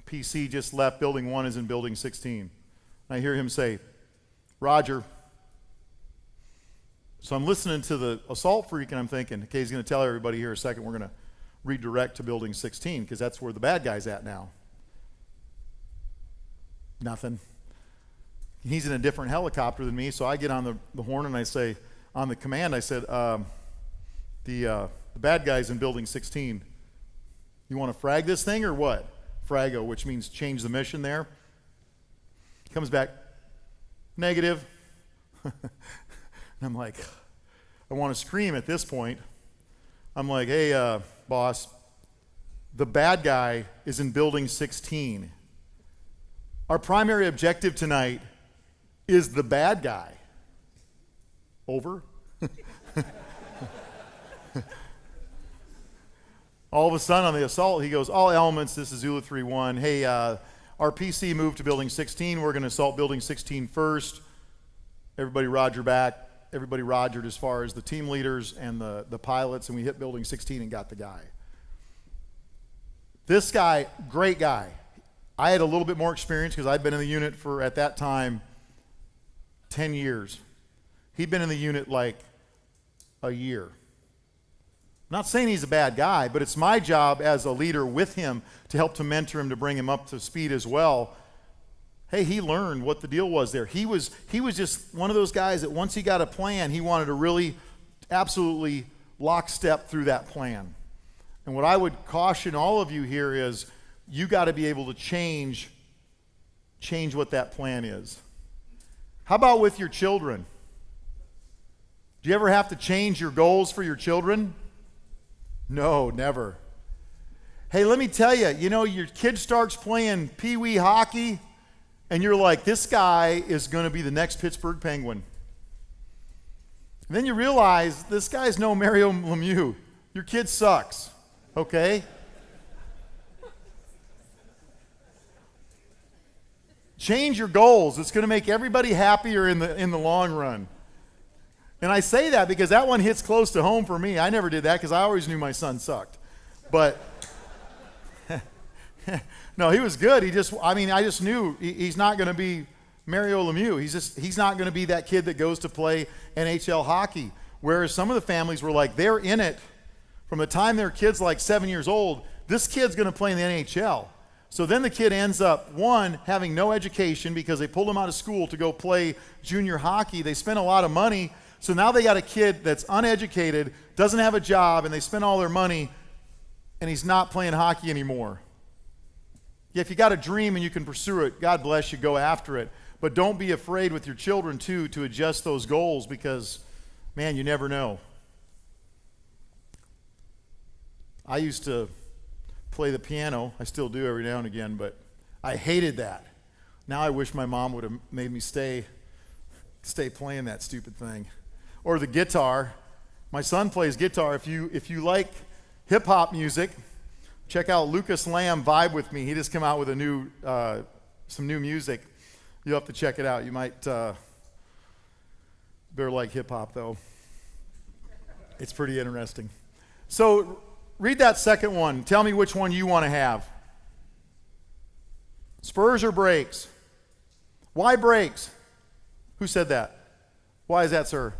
PC just left, building 1 is in building 16. And I hear him say, Roger. So I'm listening to the assault freak and I'm thinking, okay, he's going to tell everybody here in a second we're going to redirect to building 16 because that's where the bad guy's at now. Nothing. He's in a different helicopter than me, so I get on the horn and I say, on the command, I said, the bad guy's in building 16. You want to frag this thing or what? Frago, which means change the mission there. He comes back, negative. And I'm like, I want to scream at this point. I'm like, hey, boss, the bad guy is in building 16. Our primary objective tonight is the bad guy. Over. All of a sudden on the assault, he goes, all elements, this is Zulu 3-1. Hey, our PC moved to building 16. We're going to assault building 16 first. Everybody roger back. Everybody rogered as far as the team leaders and the pilots, and we hit building 16 and got the guy. This guy, great guy. I had a little bit more experience because I'd been in the unit for, at that time, 10 years. He'd been in the unit like a year. I'm not saying he's a bad guy, but it's my job as a leader with him to help to mentor him, to bring him up to speed as well. Hey, he learned what the deal was there. He was just one of those guys that once he got a plan, he wanted to really absolutely lockstep through that plan. And what I would caution all of you here is you got to be able to change what that plan is. How about with your children? Do you ever have to change your goals for your children? No, never. Hey, let me tell you, your kid starts playing pee-wee hockey, and you're like, this guy is going to be the next Pittsburgh Penguin. And then you realize this guy's no Mario Lemieux. Your kid sucks, okay? Change your goals. It's going to make everybody happier in the long run. And I say that because that one hits close to home for me. I never did that because I always knew my son sucked. But no, he was good. I just knew he's not going to be Mario Lemieux. He's not going to be that kid that goes to play NHL hockey. Whereas some of the families were like, they're in it from the time their kid's like 7 years old. This kid's going to play in the NHL. So then the kid ends up, one, having no education because they pulled him out of school to go play junior hockey. They spent a lot of money. So now they got a kid that's uneducated, doesn't have a job, and they spent all their money, and he's not playing hockey anymore. Yeah, if you got a dream and you can pursue it, God bless you, go after it. But don't be afraid with your children, too, to adjust those goals because, man, you never know. I used to play the piano. I still do every now and again, but I hated that. Now I wish my mom would have made me stay playing that stupid thing. Or the guitar. My son plays guitar. If you like hip-hop music, check out Lucas Lamb Vibe With Me. He just came out with some new music. You'll have to check it out. You might better like hip-hop, though. It's pretty interesting. So read that second one. Tell me which one you want to have. Spurs or brakes? Why brakes? Who said that? Why is that, sir?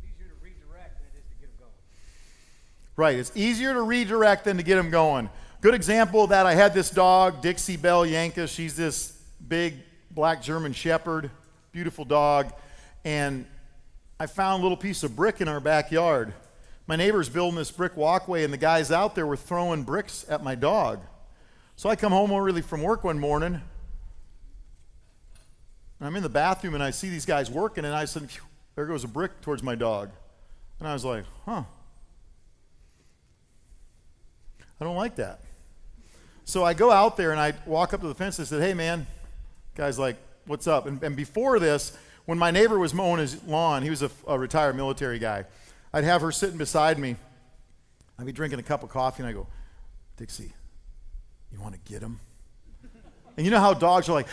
Easier to redirect than it is to get them going. Right, it's easier to redirect than to get them going. Good example of that, I had this dog, Dixie Belle Yanka. She's this big black German Shepherd, beautiful dog. And I found a little piece of brick in our backyard. My neighbor's building this brick walkway, and the guys out there were throwing bricks at my dog. So I come home early from work one morning, and I'm in the bathroom, and I see these guys working, and I said, phew, there goes a brick towards my dog. And I was like, I don't like that. So I go out there, and I walk up to the fence, and I said, hey, man. Guy's like, what's up? And before this, when my neighbor was mowing his lawn, he was a retired military guy. I'd have her sitting beside me. I'd be drinking a cup of coffee, and I go, Dixie, you want to get him? And you know how dogs are like,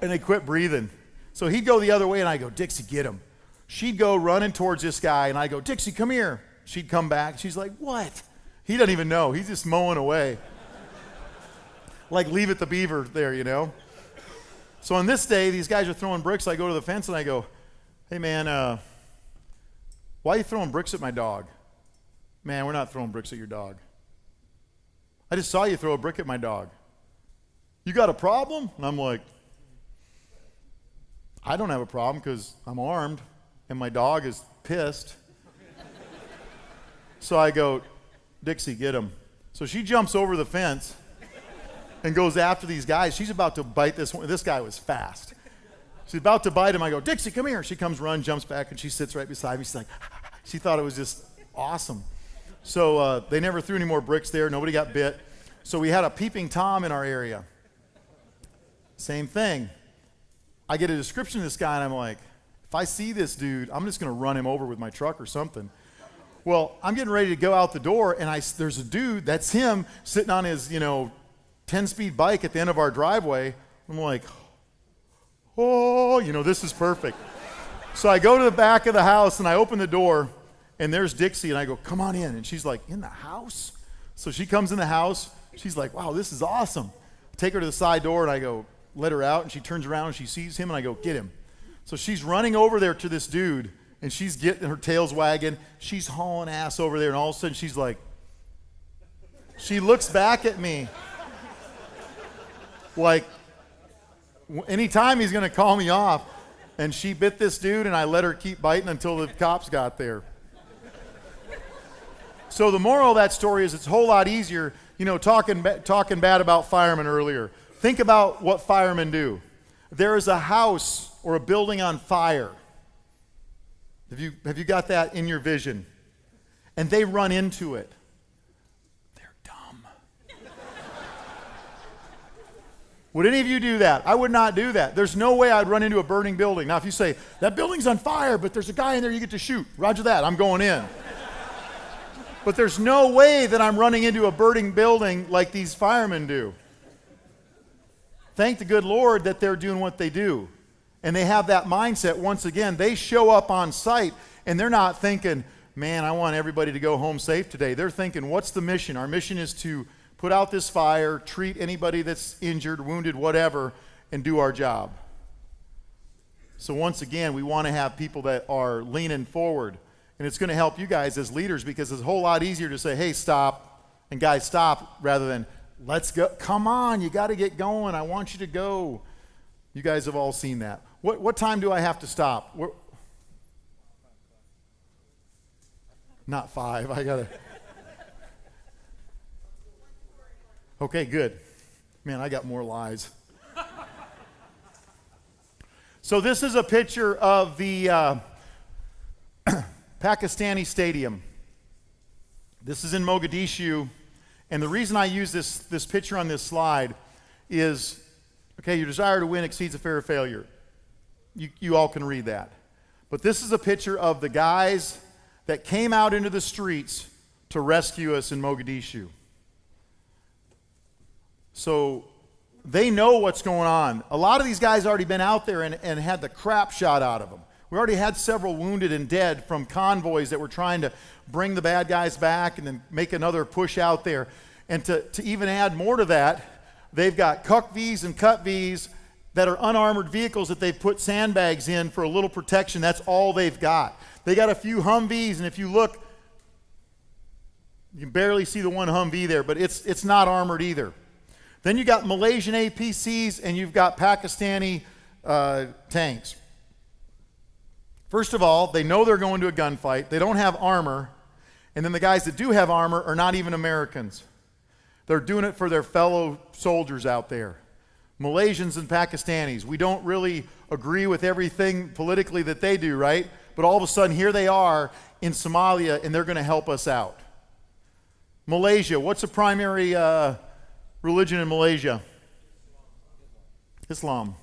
and they quit breathing. So he'd go the other way, and I go, Dixie, get him. She'd go running towards this guy, and I go, Dixie, come here. She'd come back. She's like, what? He doesn't even know. He's just mowing away. Like Leave It to Beaver there, you know. So on this day, these guys are throwing bricks. I go to the fence, and I go, hey, man, why are you throwing bricks at my dog? Man, we're not throwing bricks at your dog. I just saw you throw a brick at my dog. You got a problem? And I'm like, I don't have a problem because I'm armed and my dog is pissed. So I go, Dixie, get him. So she jumps over the fence and goes after these guys. She's about to bite this one. This guy was fast. She's about to bite him. I go, Dixie, come here. She comes run, jumps back, and she sits right beside me. She's like, she thought it was just awesome. So they never threw any more bricks there. Nobody got bit. So we had a peeping Tom in our area. Same thing. I get a description of this guy, and I'm like, if I see this dude, I'm just going to run him over with my truck or something. Well, I'm getting ready to go out the door, and there's a dude, that's him, sitting on his, 10-speed bike at the end of our driveway. I'm like, oh, this is perfect. So I go to the back of the house, and I open the door, and there's Dixie, and I go, come on in. And she's like, in the house? So she comes in the house. She's like, wow, this is awesome. I take her to the side door, and I go, let her out, and she turns around, and she sees him, and I go, get him. So she's running over there to this dude, and she's getting her tail's wagging. She's hauling ass over there, and all of a sudden she's like, she looks back at me like anytime he's going to call me off. And she bit this dude, and I let her keep biting until the cops got there. So the moral of that story is it's a whole lot easier, talking bad about firemen earlier. Think about what firemen do. There is a house or a building on fire. Have you got that in your vision? And they run into it. They're dumb. Would any of you do that? I would not do that. There's no way I'd run into a burning building. Now, if you say, that building's on fire, but there's a guy in there you get to shoot. Roger that, I'm going in. But there's no way that I'm running into a burning building like these firemen do. Thank the good Lord that they're doing what they do. And they have that mindset. Once again, they show up on site, and they're not thinking, man, I want everybody to go home safe today. They're thinking, what's the mission? Our mission is to put out this fire, treat anybody that's injured, wounded, whatever, and do our job. So once again, we want to have people that are leaning forward. And it's going to help you guys as leaders, because it's a whole lot easier to say, hey, stop, and guys, stop, rather than, let's go. Come on, you got to get going. I want you to go. You guys have all seen that. What time do I have to stop? Not 5. I got to. Okay, good. Man, I got more lies. So this is a picture of the Pakistani stadium. This is in Mogadishu. And the reason I use this picture on this slide is, okay, your desire to win exceeds a fear of failure. You all can read that. But this is a picture of the guys that came out into the streets to rescue us in Mogadishu. So they know what's going on. A lot of these guys already been out there and had the crap shot out of them. We already had several wounded and dead from convoys that were trying to bring the bad guys back and then make another push out there. And to even add more to that, they've got Cuck-Vs and Cut-Vs that are unarmored vehicles that they've put sandbags in for a little protection. That's all they've got. They got a few Humvees, and if you look, you can barely see the one Humvee there, but it's not armored either. Then you got Malaysian APCs, and you've got Pakistani tanks. First of all, they know they're going to a gunfight. They don't have armor. And then the guys that do have armor are not even Americans. They're doing it for their fellow soldiers out there. Malaysians and Pakistanis. We don't really agree with everything politically that they do, right? But all of a sudden, here they are in Somalia, and they're going to help us out. Malaysia. What's the primary religion in Malaysia? Islam.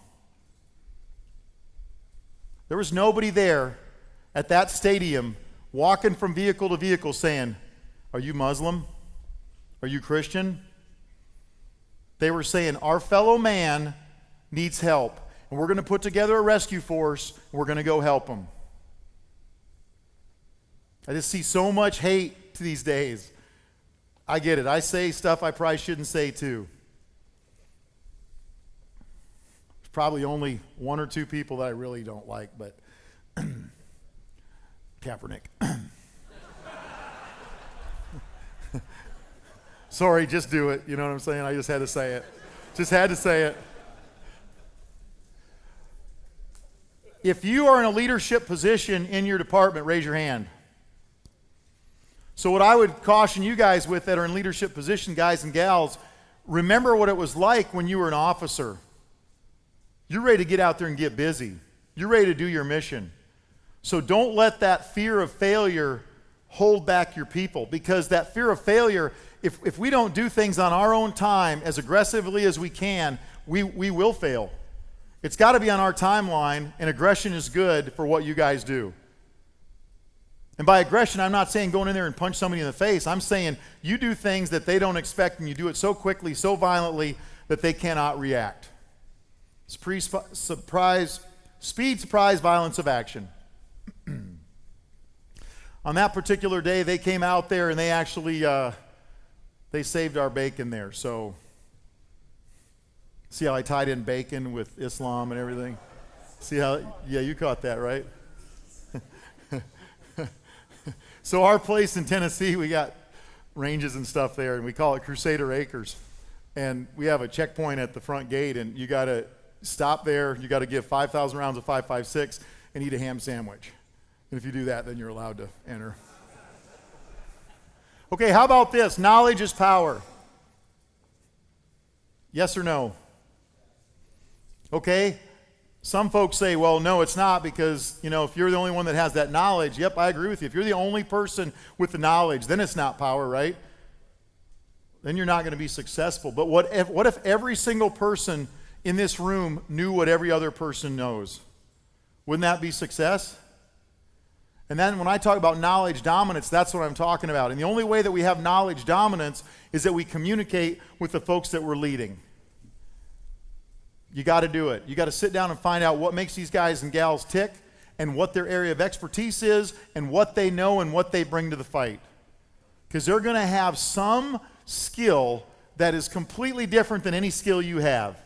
There was nobody there at that stadium walking from vehicle to vehicle saying, are you Muslim? Are you Christian? They were saying, our fellow man needs help. and we're going to put together a rescue force, and we're going to go help them. I just see so much hate these days. I get it. I say stuff I probably shouldn't say too. There's probably only one or two people that I really don't like, but Kaepernick. Sorry, just do it. You know what I'm saying? I just had to say it. Just had to say it. If you are in a leadership position in your department, raise your hand. So what I would caution you guys with that are in leadership position, guys and gals, remember what it was like when you were an officer. You're ready to get out there and get busy. You're ready to do your mission. So don't let that fear of failure hold back your people, because that fear of failure, if we don't do things on our own time as aggressively as we can, we will fail. It's got to be on our timeline, and aggression is good for what you guys do. And by aggression, I'm not saying going in there and punch somebody in the face. I'm saying you do things that they don't expect, and you do it so quickly, so violently, that they cannot react. Speed, surprise, violence of action. On that particular day, they came out there and they actually, they saved our bacon there. So, see how I tied in bacon with Islam and everything? See how, yeah, you caught that, right? So our place in Tennessee, we got ranges and stuff there, and we call it Crusader Acres. And we have a checkpoint at the front gate, and you got to stop there. You got to give 5,000 rounds of 5.56 and eat a ham sandwich. And if you do that, then you're allowed to enter. Okay, how about this? Knowledge is power. Yes or no? Okay. Some folks say, well, no, it's not, because, if you're the only one that has that knowledge, yep, I agree with you. If you're the only person with the knowledge, then it's not power, right? Then you're not going to be successful. But what if every single person in this room knew what every other person knows? Wouldn't that be success? And then when I talk about knowledge dominance, that's what I'm talking about. And the only way that we have knowledge dominance is that we communicate with the folks that we're leading. You got to do it. You got to sit down and find out what makes these guys and gals tick, and what their area of expertise is, and what they know and what they bring to the fight. Because they're going to have some skill that is completely different than any skill you have.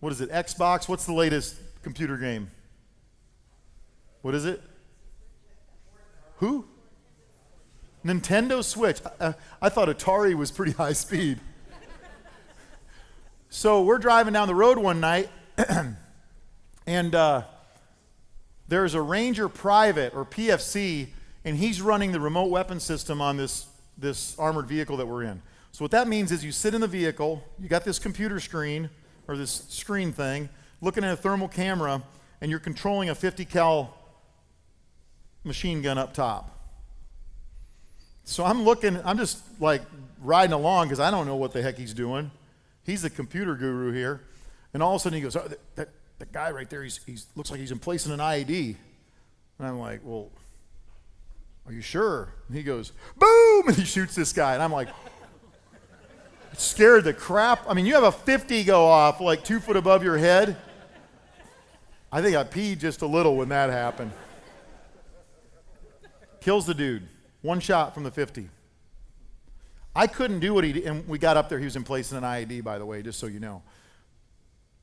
What is it, Xbox? What's the latest computer game? What is it? Who? Nintendo Switch. I thought Atari was pretty high speed. So we're driving down the road one night, and there's a Ranger Private, or PFC, and he's running the remote weapon system on this armored vehicle that we're in. So what that means is you sit in the vehicle, you got this computer screen, or this screen thing, looking at a thermal camera, and you're controlling a 50 cal machine gun up top. So I'm just like riding along because I don't know what the heck he's doing. He's the computer guru here. And all of a sudden he goes, oh, that guy right there, he's looks like he's placing an IED. And I'm like, well, are you sure? And he goes, boom, and he shoots this guy. And I'm like, it scared the crap. I mean, you have a 50 go off like 2 foot above your head. I think I peed just a little when that happened. Kills the dude. One shot from the 50. I couldn't do what he did, and we got up there, he was in place in an IED, by the way, just so you know.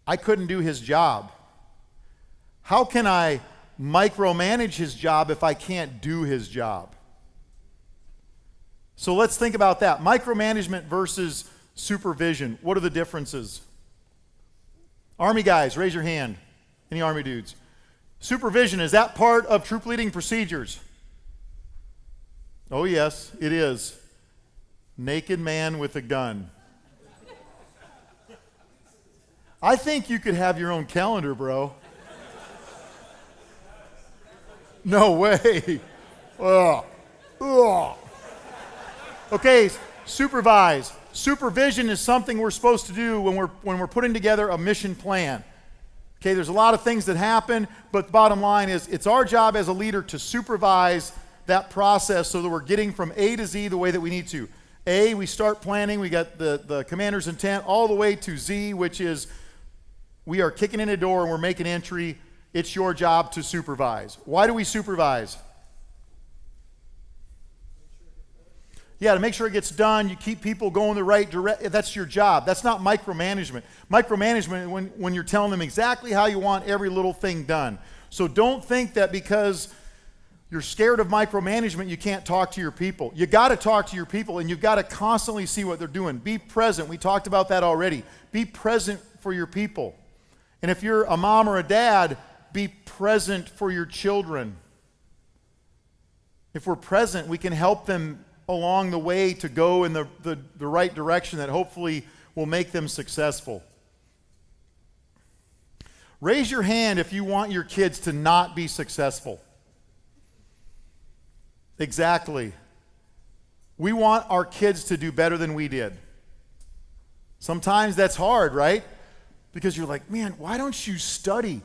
I couldn't do his job. How can I micromanage his job if I can't do his job? So let's think about that. Micromanagement versus supervision. What are the differences? Army guys, raise your hand. Any Army dudes? Supervision, is that part of troop leading procedures? Oh yes, it is. Naked man with a gun. I think you could have your own calendar, bro. No way. Ugh. Ugh. Okay, supervise. Supervision is something we're supposed to do when we're putting together a mission plan. Okay, there's a lot of things that happen, but the bottom line is it's our job as a leader to supervise that process so that we're getting from A to Z the way that we need to. A, we start planning, we got the commander's intent, all the way to Z, which is we are kicking in a door and we're making entry. It's your job to supervise. Why do we supervise? Yeah, to make sure it gets done. You keep people going the right direction. That's your job. That's not micromanagement. Micromanagement when you're telling them exactly how you want every little thing done. So don't think that because you're scared of micromanagement, you can't talk to your people. You got to talk to your people, and you've got to constantly see what they're doing. Be present. We talked about that already. Be present for your people. And if you're a mom or a dad, be present for your children. If we're present, we can help them along the way to go in the right direction that hopefully will make them successful. Raise your hand if you want your kids to not be successful. Exactly. We want our kids to do better than we did. Sometimes that's hard, right? Because you're like, man, why don't you study?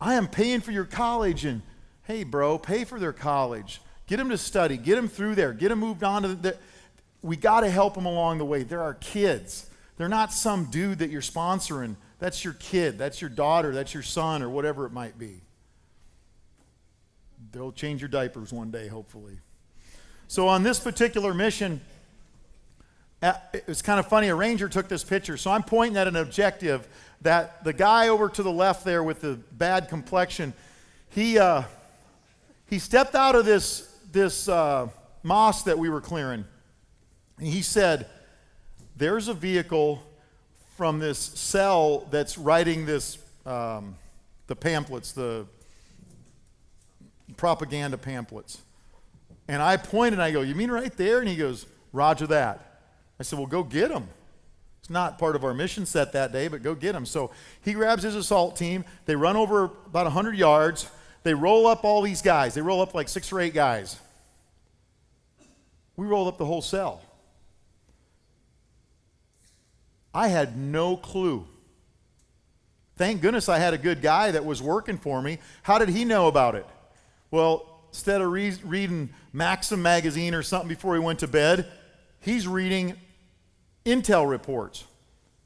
I am paying for your college. And hey, bro, pay for their college. Get them to study. Get them through there. Get them moved on to we got to help them along the way. They're our kids. They're not some dude that you're sponsoring. That's your kid. That's your daughter. That's your son, or whatever it might be. They'll change your diapers one day, hopefully. So on this particular mission, it was kind of funny. A ranger took this picture. So I'm pointing at an objective that the guy over to the left there with the bad complexion, he stepped out of this moss that we were clearing. And he said, there's a vehicle from this cell that's writing this, the pamphlets, the propaganda pamphlets. And I pointed and I go, you mean right there? And he goes, roger that. I said, well, go get him. It's not part of our mission set that day, but go get him. So he grabs his assault team. They run over about 100 yards. They roll up all these guys. They roll up like 6 or 8 guys. We rolled up the whole cell. I had no clue. Thank goodness I had a good guy that was working for me. How did he know about it? Well, instead of reading Maxim magazine or something before he went to bed, he's reading intel reports.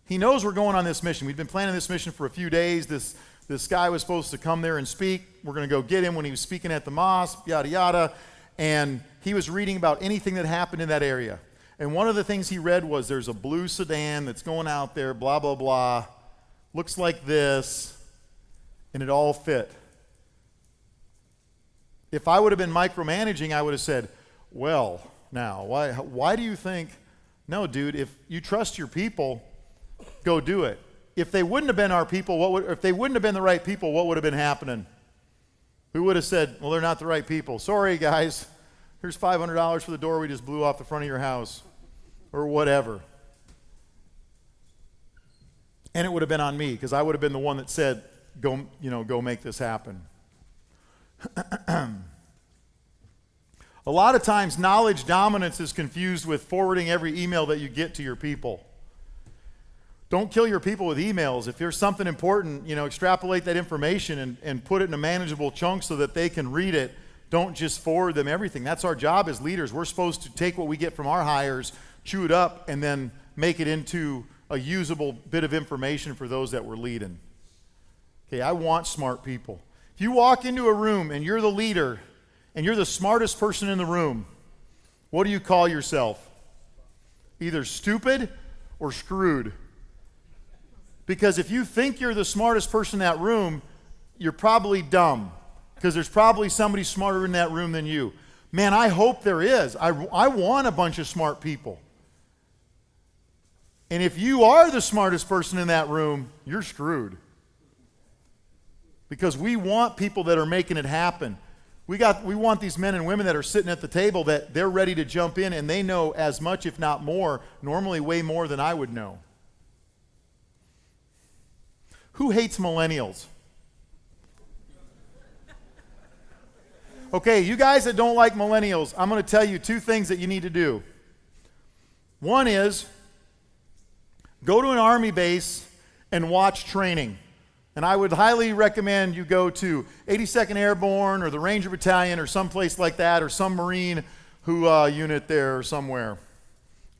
He knows we're going on this mission. We've been planning this mission for a few days. This guy was supposed to come there and speak. We're going to go get him when he was speaking at the mosque, yada, yada. And he was reading about anything that happened in that area. And one of the things he read was there's a blue sedan that's going out there, blah, blah, blah. Looks like this. And it all fit. If I would have been micromanaging, I would have said, well, now, why do you think? No, dude, if you trust your people, go do it. If they wouldn't have been our people, if they wouldn't have been the right people, what would have been happening? We would have said, well, they're not the right people. Sorry, guys. Here's $500 for the door we just blew off the front of your house. Or whatever. And it would have been on me, because I would have been the one that said, go make this happen. A lot of times, knowledge dominance is confused with forwarding every email that you get to your people. Don't kill your people with emails. If there's something important, extrapolate that information and put it in a manageable chunk so that they can read it. Don't just forward them everything. That's our job as leaders. We're supposed to take what we get from our hires, chew it up, and then make it into a usable bit of information for those that we're leading. Okay, I want smart people. If you walk into a room and you're the leader and you're the smartest person in the room, what do you call yourself? Either stupid or screwed. Because if you think you're the smartest person in that room, you're probably dumb. Because there's probably somebody smarter in that room than you. Man, I hope there is. I want a bunch of smart people. And if you are the smartest person in that room, you're screwed. Because we want people that are making it happen. We want these men and women that are sitting at the table that they're ready to jump in and they know as much, if not more, normally way more than I would know. Who hates millennials? Okay, you guys that don't like millennials, I'm going to tell you 2 things that you need to do. One is, go to an army base and watch training. And I would highly recommend you go to 82nd Airborne or the Ranger Battalion or someplace like that, or some Marine unit there or somewhere.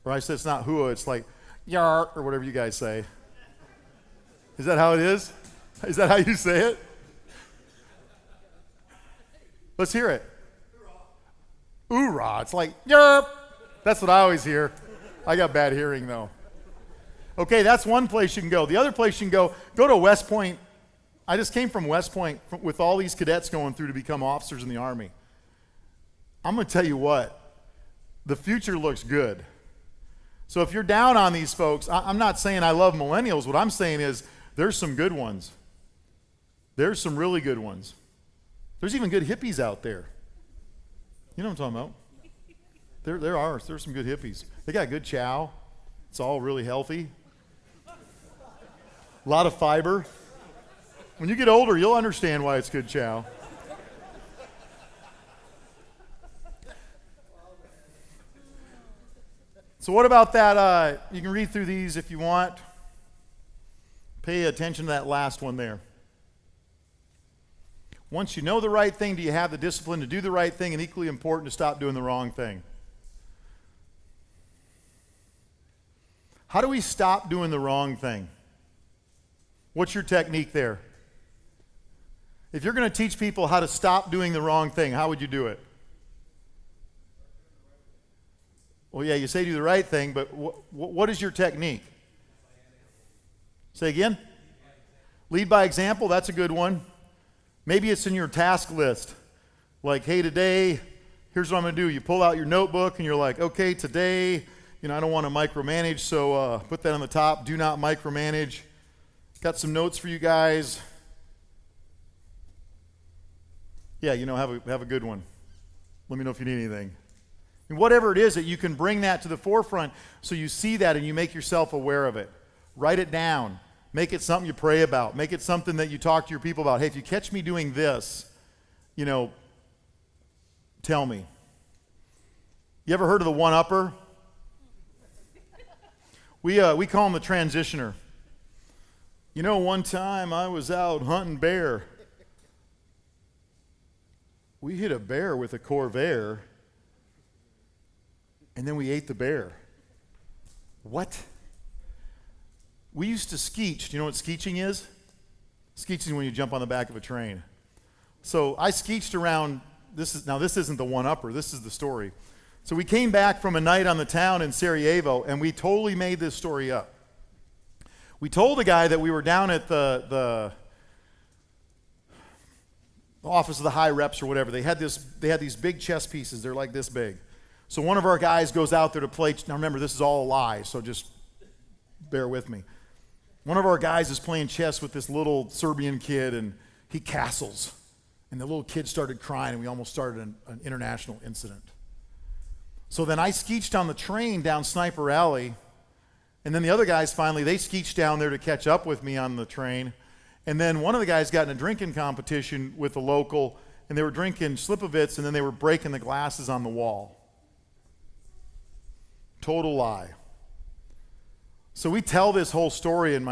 Or I said it's not HUA, it's like YAR or whatever you guys say. Is that how it is? Is that how you say it? Let's hear it. Oorah. It's like, yerp. That's what I always hear. I got bad hearing, though. Okay, that's one place you can go. The other place you can go to West Point. I just came from West Point with all these cadets going through to become officers in the Army. I'm going to tell you what, the future looks good. So if you're down on these folks, I'm not saying I love millennials. What I'm saying is there's some good ones. There's some really good ones. There's even good hippies out there. You know what I'm talking about? There's some good hippies. They got good chow. It's all really healthy. A lot of fiber. When you get older, you'll understand why it's good chow. So what about that? You can read through these if you want. Pay attention to that last one there. Once you know the right thing, do you have the discipline to do the right thing? And equally important, to stop doing the wrong thing. How do we stop doing the wrong thing? What's your technique there? If you're going to teach people how to stop doing the wrong thing, how would you do it? Well, yeah, you say do the right thing, but what is your technique? Say again? Lead by example, that's a good one. Maybe it's in your task list. Like, hey, today, here's what I'm going to do. You pull out your notebook and you're like, okay, today, I don't want to micromanage, so put that on the top. Do not micromanage. Got some notes for you guys. Yeah, have a good one. Let me know if you need anything. And whatever it is that you can bring that to the forefront so you see that and you make yourself aware of it. Write it down. Make it something you pray about. Make it something that you talk to your people about. Hey, if you catch me doing this, tell me. You ever heard of the one-upper? We call him the transitioner. One time I was out hunting bear. We hit a bear with a Corvair, and then we ate the bear. What? We used to skeech. Do you know what skeeching is? Skeeching is when you jump on the back of a train. So I skeeched around. This isn't the one-upper. This is the story. So we came back from a night on the town in Sarajevo, and we totally made this story up. We told the guy that we were down at the office of the high reps or whatever. They had these big chess pieces. They're like this big. So one of our guys goes out there to play. Now remember, this is all a lie, so just bear with me. One of our guys is playing chess with this little Serbian kid, and he castles. And the little kid started crying, and we almost started an international incident. So then I skeeched on the train down Sniper Alley, and then the other guys finally, they skeeched down there to catch up with me on the train. And then one of the guys got in a drinking competition with a local, and they were drinking Slipovitz, and then they were breaking the glasses on the wall. Total lie. So we tell this whole story, and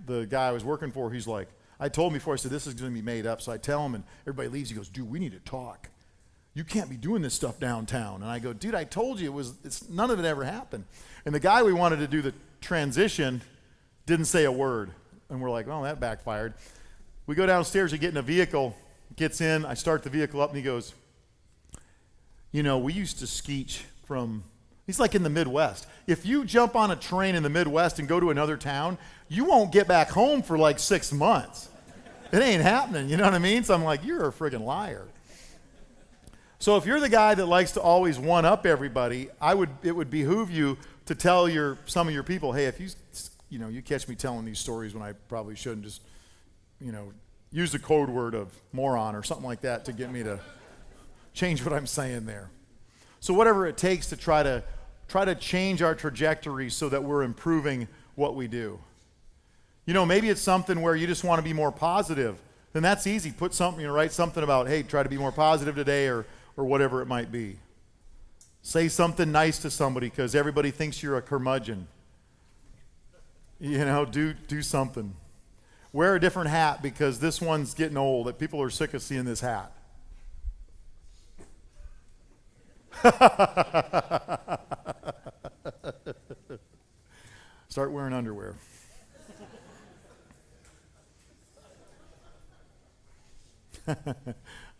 the guy I was working for, he's like, I told him before, I said, this is going to be made up. So I tell him, and everybody leaves. He goes, dude, we need to talk. You can't be doing this stuff downtown. And I go, dude, I told you none of it ever happened. And the guy we wanted to do the transition didn't say a word. And we're like, well, that backfired. We go downstairs, we get in a vehicle, gets in, I start the vehicle up, and he goes, we used to skeech from, he's like in the Midwest. If you jump on a train in the Midwest and go to another town, you won't get back home for like 6 months. It ain't happening, you know what I mean? So I'm like, you're a friggin' liar. So if you're the guy that likes to always one-up everybody, it would behoove you to tell some of your people, hey, if you catch me telling these stories when I probably shouldn't, just, use the code word of moron or something like that to get me to change what I'm saying there. So whatever it takes to try to change our trajectory so that we're improving what we do. Maybe it's something where you just want to be more positive. Then that's easy. Put something, write something about, hey, try to be more positive today or whatever it might be. Say something nice to somebody because everybody thinks you're a curmudgeon. Do something. Wear a different hat because this one's getting old. That people are sick of seeing this hat. Start wearing underwear.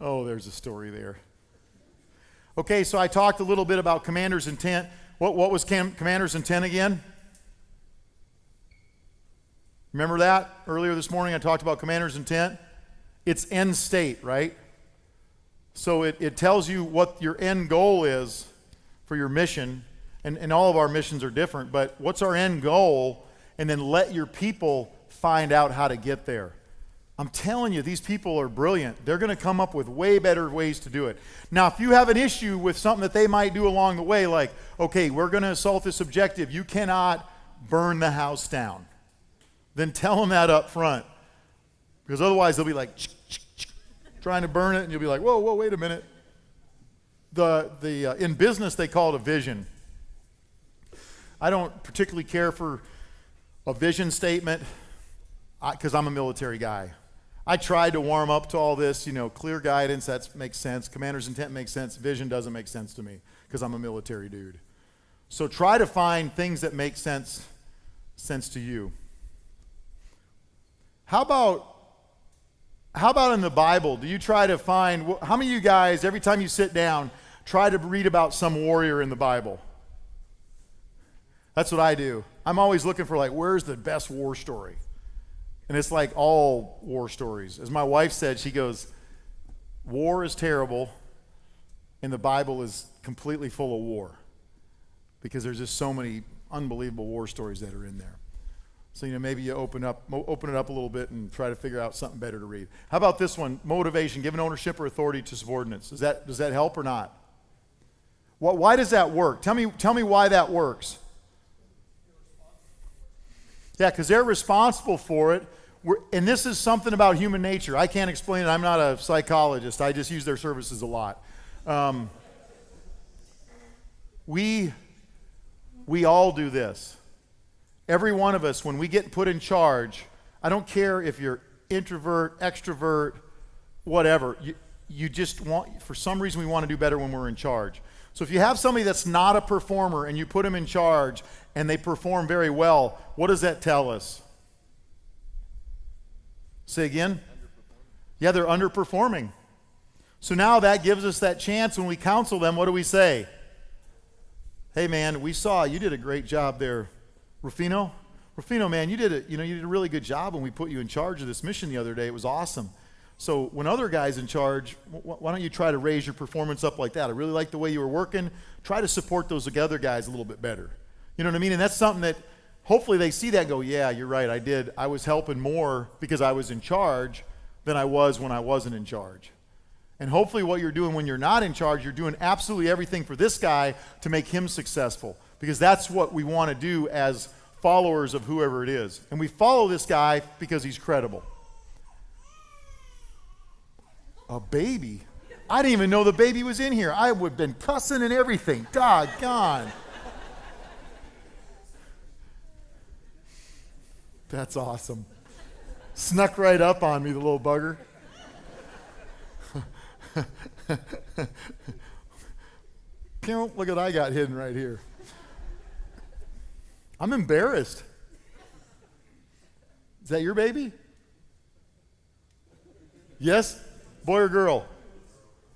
Oh, there's a story there. Okay, so I talked a little bit about commander's intent. What was commander's intent again? Remember that? Earlier this morning I talked about commander's intent. It's end state, right? So it tells you what your end goal is for your mission. And all of our missions are different, but what's our end goal? And then let your people find out how to get there. I'm telling you, these people are brilliant. They're going to come up with way better ways to do it. Now, if you have an issue with something that they might do along the way, like, okay, we're going to assault this objective, you cannot burn the house down, then tell them that up front. Because otherwise they'll be like, trying to burn it, and you'll be like, whoa, wait a minute. In business, they call it a vision. I don't particularly care for a vision statement because I'm a military guy. I tried to warm up to all this, clear guidance, that makes sense. Commander's intent makes sense. Vision doesn't make sense to me because I'm a military dude. So try to find things that make sense to you. How about in the Bible? Do you try to find, how many of you guys, every time you sit down, try to read about some warrior in the Bible? That's what I do. I'm always looking for, where's the best war story? And it's like all war stories. As my wife said, she goes, war is terrible, and the Bible is completely full of war. Because there's just so many unbelievable war stories that are in there. So, maybe you open it up a little bit and try to figure out something better to read. How about this one? Motivation, giving ownership or authority to subordinates. Does that help or not? Why does that work? Tell me why that works. Yeah, because they're responsible for it. And this is something about human nature. I can't explain it. I'm not a psychologist. I just use their services a lot. We all do this. Every one of us, when we get put in charge, I don't care if you're introvert, extrovert, whatever. You just want, for some reason, we want to do better when we're in charge. So if you have somebody that's not a performer and you put them in charge and they perform very well, what does that tell us? Say again? Yeah, they're underperforming. So now that gives us that chance when we counsel them. What do we say? Hey man, we saw you did a great job there. Rufino, man, you did a really good job when we put you in charge of this mission the other day. It was awesome. So when other guys in charge, why don't you try to raise your performance up like that? I really like the way you were working. Try to support those other guys a little bit better. You know what I mean? And that's something that hopefully they see that and go, yeah, you're right, I did. I was helping more because I was in charge than I was when I wasn't in charge. And hopefully what you're doing when you're not in charge, you're doing absolutely everything for this guy to make him successful. Because that's what we want to do as followers of whoever it is. And we follow this guy because he's credible. A baby? I didn't even know the baby was in here. I would have been cussing and everything. Doggone. That's awesome. Snuck right up on me, the little bugger. Look what I got hidden right here. I'm embarrassed. Is that your baby? Yes? Boy or girl?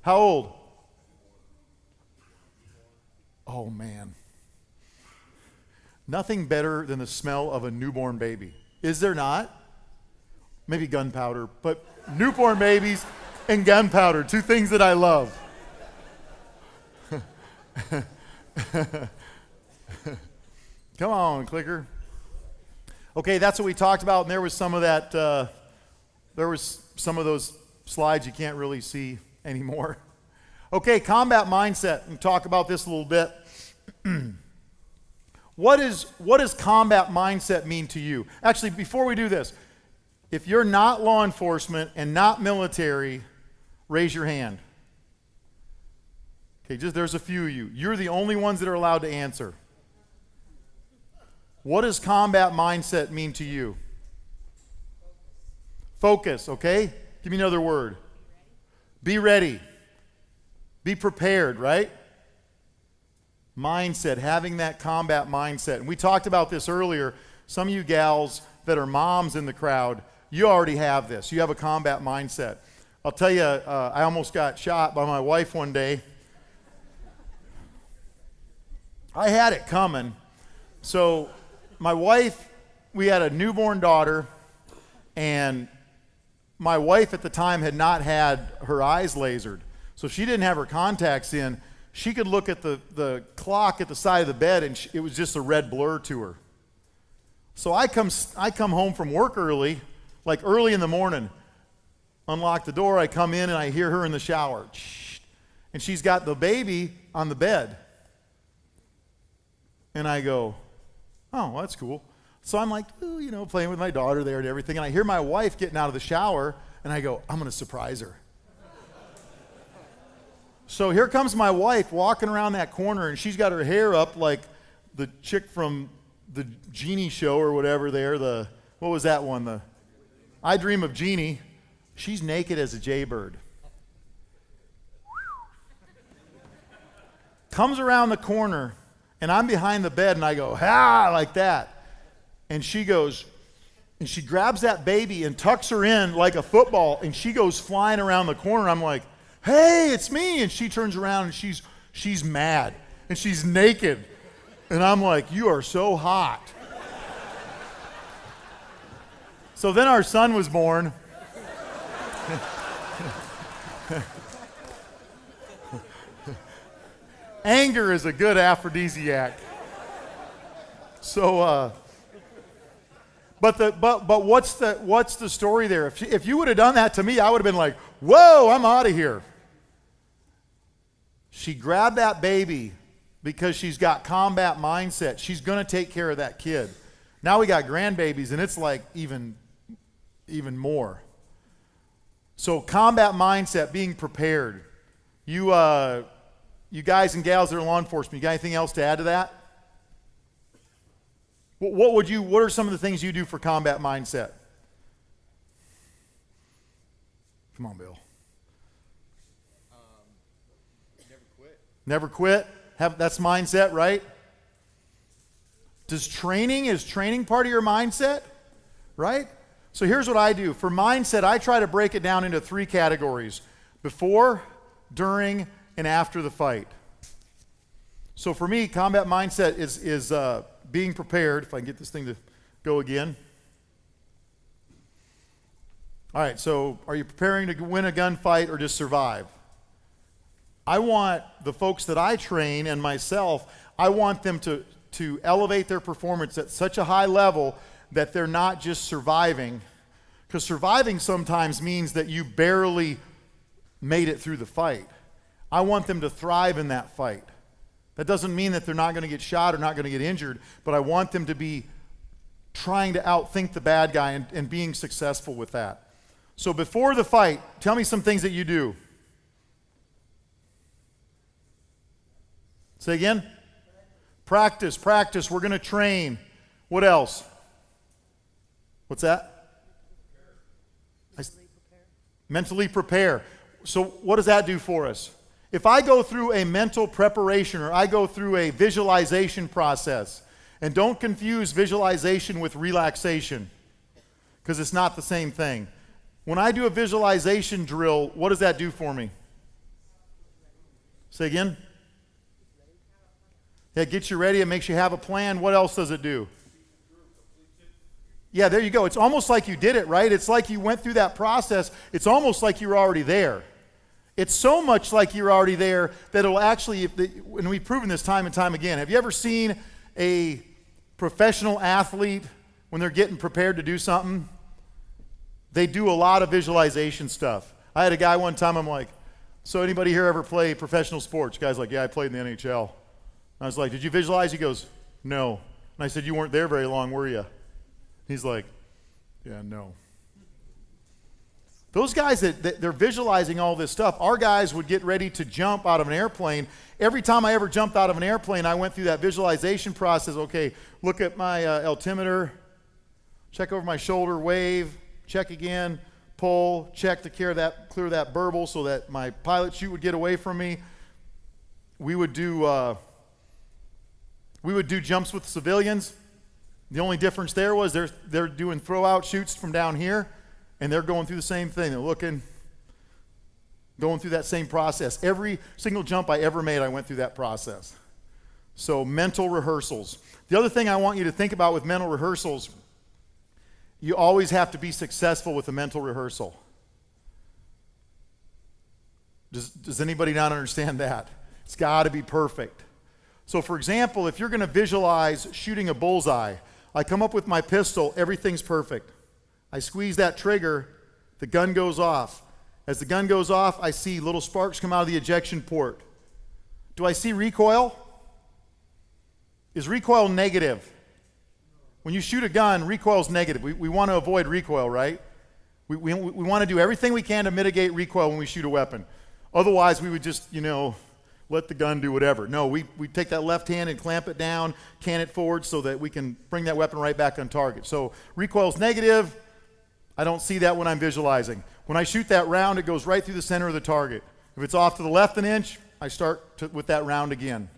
How old? Oh, man. Nothing better than the smell of a newborn baby. Is there not? Maybe gunpowder, but newborn babies and gunpowder, two things that I love. Come on, clicker. Okay, that's what we talked about, and there was some of that, there was some of those slides you can't really see anymore. Okay, combat mindset, and talk about this a little bit. What does combat mindset mean to you? Actually, before we do this, if you're not law enforcement and not military, raise your hand. Okay, there's a few of you. You're the only ones that are allowed to answer. What does combat mindset mean to you? Focus, okay? Give me another word. Be ready. Be prepared, right? Mindset, having that combat mindset. And we talked about this earlier. Some of you gals that are moms in the crowd, you already have this. You have a combat mindset. I'll tell you, I almost got shot by my wife one day. I had it coming. So my wife, we had a newborn daughter, and my wife at the time had not had her eyes lasered. So she didn't have her contacts in. She could look at the clock at the side of the bed, and it was just a red blur to her. So I come home from work early, like early in the morning, unlock the door, I come in and I hear her in the shower. And she's got the baby on the bed. And I go, oh, well, that's cool. So I'm like, ooh, playing with my daughter there and everything. And I hear my wife getting out of the shower, and I go, I'm going to surprise her. So here comes my wife walking around that corner, and she's got her hair up like the chick from the Genie show or whatever there. What was that one? The I Dream of Jeannie. She's naked as a jaybird. Comes around the corner, and I'm behind the bed, and I go, ha, like that. And she goes, and she grabs that baby and tucks her in like a football, and she goes flying around the corner. I'm like, hey, it's me. And she turns around, and she's mad, and she's naked. And I'm like, you are so hot. So then our son was born. Anger is a good aphrodisiac. So, but what's the story there? If you would have done that to me, I would have been like, whoa, I'm out of here. She grabbed that baby because she's got combat mindset. She's going to take care of that kid. Now we got grandbabies, and it's like even more. So combat mindset, being prepared. You guys and gals that are in law enforcement, you got anything else to add to that? What are some of the things you do for combat mindset? Come on, Bill. Never quit. Never quit. That's mindset, right? Is training part of your mindset? Right? So here's what I do. For mindset, I try to break it down into 3 categories: before, during, and after the fight. So for me, combat mindset is being prepared. If I can get this thing to go again. All right, so are you preparing to win a gunfight or just survive? I want the folks that I train and myself, I want them to elevate their performance at such a high level that they're not just surviving. Because surviving sometimes means that you barely made it through the fight. I want them to thrive in that fight. That doesn't mean that they're not going to get shot or not going to get injured, but I want them to be trying to outthink the bad guy and being successful with that. So before the fight, tell me some things that you do. Say again? Practice. We're going to train. What else? What's that? Mentally prepare. So what does that do for us? If I go through a mental preparation or I go through a visualization process, and don't confuse visualization with relaxation, because it's not the same thing. When I do a visualization drill, what does that do for me? Say again? It gets you ready. It makes you have a plan. What else does it do? Yeah, there you go. It's almost like you did it, right? It's like you went through that process. It's almost like you were already there. It's so much like you're already there that it'll actually, and we've proven this time and time again. Have you ever seen a professional athlete when they're getting prepared to do something? They do a lot of visualization stuff. I had a guy one time, I'm like, so anybody here ever play professional sports? The guy's like, yeah, I played in the NHL. I was like, did you visualize? He goes, no. And I said, you weren't there very long, were you? He's like, yeah, no. Those guys that they're visualizing all this stuff, our guys would get ready to jump out of an airplane. Every time I ever jumped out of an airplane, I went through that visualization process. Okay, look at my altimeter, check over my shoulder, wave, check again, pull, check to clear that burble so that my pilot chute would get away from me. We would do jumps with civilians. The only difference there was they're doing throw out chutes from down here. And they're going through the same thing. They're looking, Going through that same process. Every single jump I ever made, I went through that process. So mental rehearsals. The other thing I want you to think about with mental rehearsals, you always have to be successful with a mental rehearsal. Does anybody not understand that? It's got to be perfect. So for example, if you're going to visualize shooting a bullseye, I come up with my pistol, everything's perfect. I squeeze that trigger, the gun goes off. As the gun goes off, I see little sparks come out of the ejection port. Do I see recoil? Is recoil negative? When you shoot a gun, recoil is negative. We want to avoid recoil, right? We want to do everything we can to mitigate recoil when we shoot a weapon. Otherwise, we would just, let the gun do whatever. No, we take that left hand and clamp it down, can it forward so that we can bring that weapon right back on target. So recoil is negative. I don't see that when I'm visualizing. When I shoot that round, it goes right through the center of the target. If it's off to the left an inch, I start with that round again.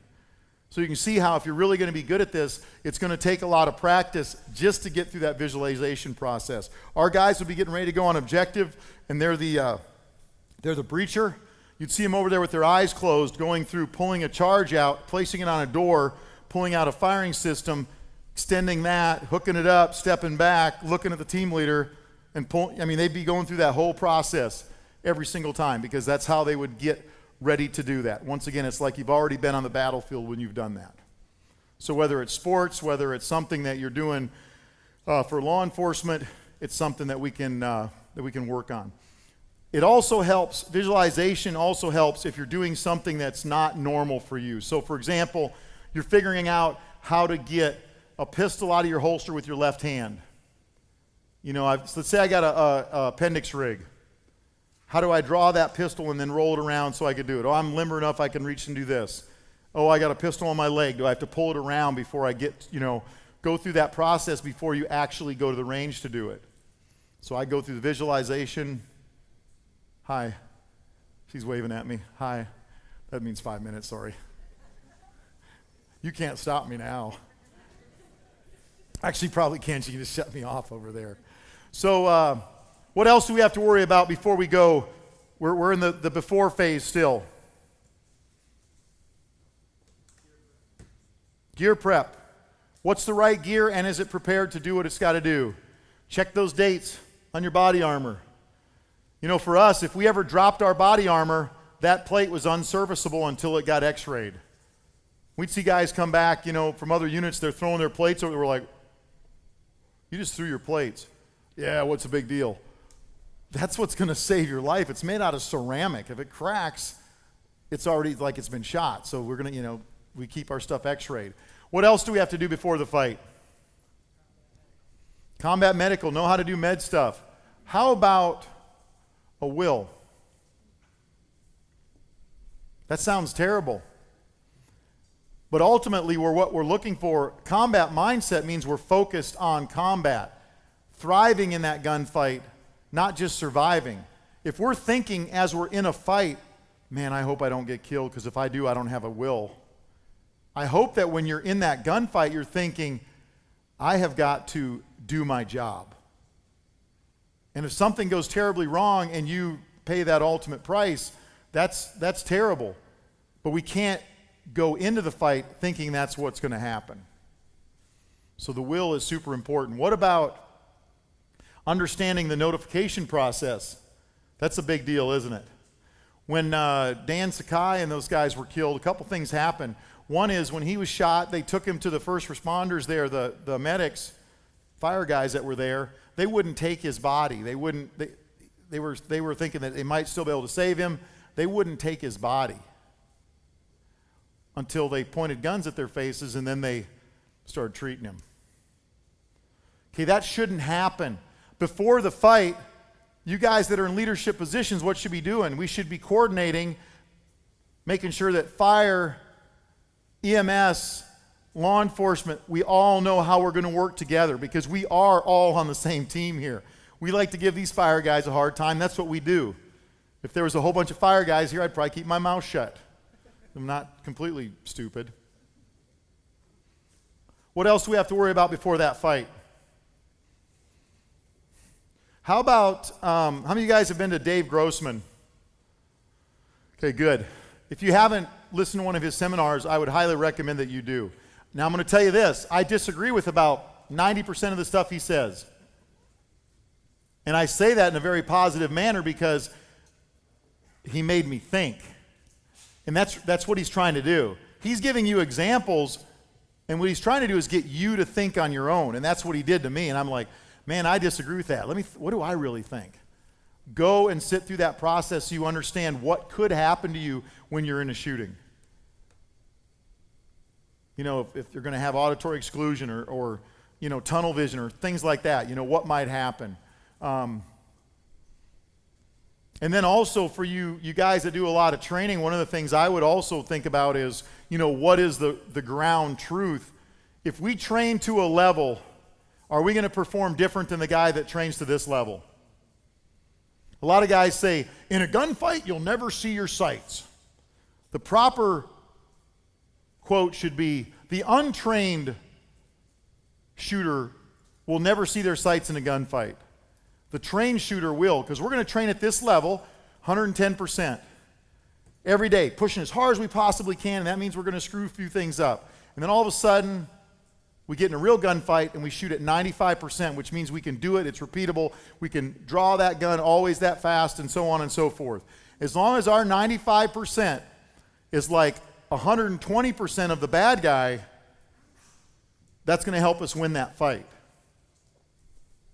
So you can see how if you're really going to be good at this, it's going to take a lot of practice just to get through that visualization process. Our guys would be getting ready to go on objective, and they're the breacher. You'd see them over there with their eyes closed, going through, pulling a charge out, placing it on a door, pulling out a firing system, extending that, hooking it up, stepping back, looking at the team leader, and they'd be going through that whole process every single time because that's how they would get ready to do that. Once again, it's like you've already been on the battlefield when you've done that. So whether it's sports, whether it's something that you're doing for law enforcement, it's something that we can work on. It also helps, visualization also helps if you're doing something that's not normal for you. So for example, you're figuring out how to get a pistol out of your holster with your left hand. Let's say I got a appendix rig. How do I draw that pistol and then roll it around so I can do it? Oh, I'm limber enough I can reach and do this. Oh, I got a pistol on my leg. Do I have to pull it around before I go through that process before you actually go to the range to do it? So I go through the visualization. Hi. She's waving at me. Hi. That means 5 minutes, sorry. You can't stop me now. Actually, probably can. She can just shut me off over there. So what else do we have to worry about before we go? We're in the before phase still. Gear prep. What's the right gear and is it prepared to do what it's got to do? Check those dates on your body armor. For us, if we ever dropped our body armor, that plate was unserviceable until it got x-rayed. We'd see guys come back, from other units, they're throwing their plates over, we're like, you just threw your plates. Yeah, what's the big deal? That's what's going to save your life. It's made out of ceramic. If it cracks, it's already like it's been shot. So we're going to, we keep our stuff x-rayed. What else do we have to do before the fight? Combat medical, know how to do med stuff. How about a will? That sounds terrible. But ultimately, what we're looking for, combat mindset means we're focused on combat. Thriving in that gunfight, not just surviving. If we're thinking as we're in a fight, man, I hope I don't get killed because if I do, I don't have a will. I hope that when you're in that gunfight, you're thinking, I have got to do my job. And if something goes terribly wrong and you pay that ultimate price, that's terrible. But we can't go into the fight thinking that's what's going to happen. So the will is super important. What about understanding the notification process? That's a big deal, isn't it? When Dan Sakai and those guys were killed, a couple things happened. One is when he was shot, they took him to the first responders there, the medics, fire guys that were there. They wouldn't take his body. They were thinking that they might still be able to save him. They wouldn't take his body until they pointed guns at their faces and then they started treating him. Okay, that shouldn't happen. Before the fight, you guys that are in leadership positions, what should we be doing? We should be coordinating, making sure that fire, EMS, law enforcement, we all know how we're going to work together because we are all on the same team here. We like to give these fire guys a hard time. That's what we do. If there was a whole bunch of fire guys here, I'd probably keep my mouth shut. I'm not completely stupid. What else do we have to worry about before that fight? How about, how many of you guys have been to Dave Grossman? Okay, good. If you haven't listened to one of his seminars, I would highly recommend that you do. Now, I'm going to tell you this. I disagree with about 90% of the stuff he says. And I say that in a very positive manner because he made me think. And that's what he's trying to do. He's giving you examples, and what he's trying to do is get you to think on your own. And that's what he did to me. And I'm like, man, I disagree with that. What do I really think? Go and sit through that process so you understand what could happen to you when you're in a shooting. You know, if you're going to have auditory exclusion or you know, tunnel vision or things like that, you know, what might happen. And then also for you guys that do a lot of training, one of the things I would also think about is, you know, what is the ground truth? If we train to a level, are we going to perform different than the guy that trains to this level? A lot of guys say, in a gunfight, you'll never see your sights. The proper quote should be, the untrained shooter will never see their sights in a gunfight. The trained shooter will, because we're going to train at this level, 110%. Every day, pushing as hard as we possibly can, and that means we're going to screw a few things up. And then all of a sudden, we get in a real gunfight and we shoot at 95%, which means we can do it, it's repeatable, we can draw that gun always that fast, and so on and so forth. As long as our 95% is like 120% of the bad guy, that's going to help us win that fight.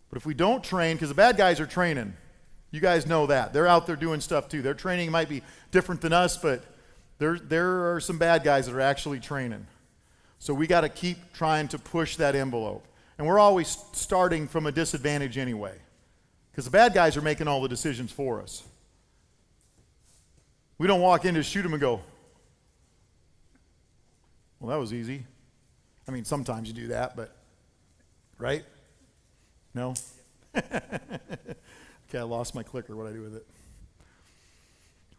But if we don't train, because the bad guys are training, you guys know that. They're out there doing stuff too. Their training might be different than us, but there are some bad guys that are actually training. So we got to keep trying to push that envelope. And we're always starting from a disadvantage anyway, because the bad guys are making all the decisions for us. We don't walk in to shoot them and go, well, that was easy. I mean, sometimes you do that, but, right? No? Okay, I lost my clicker. What do I do with it?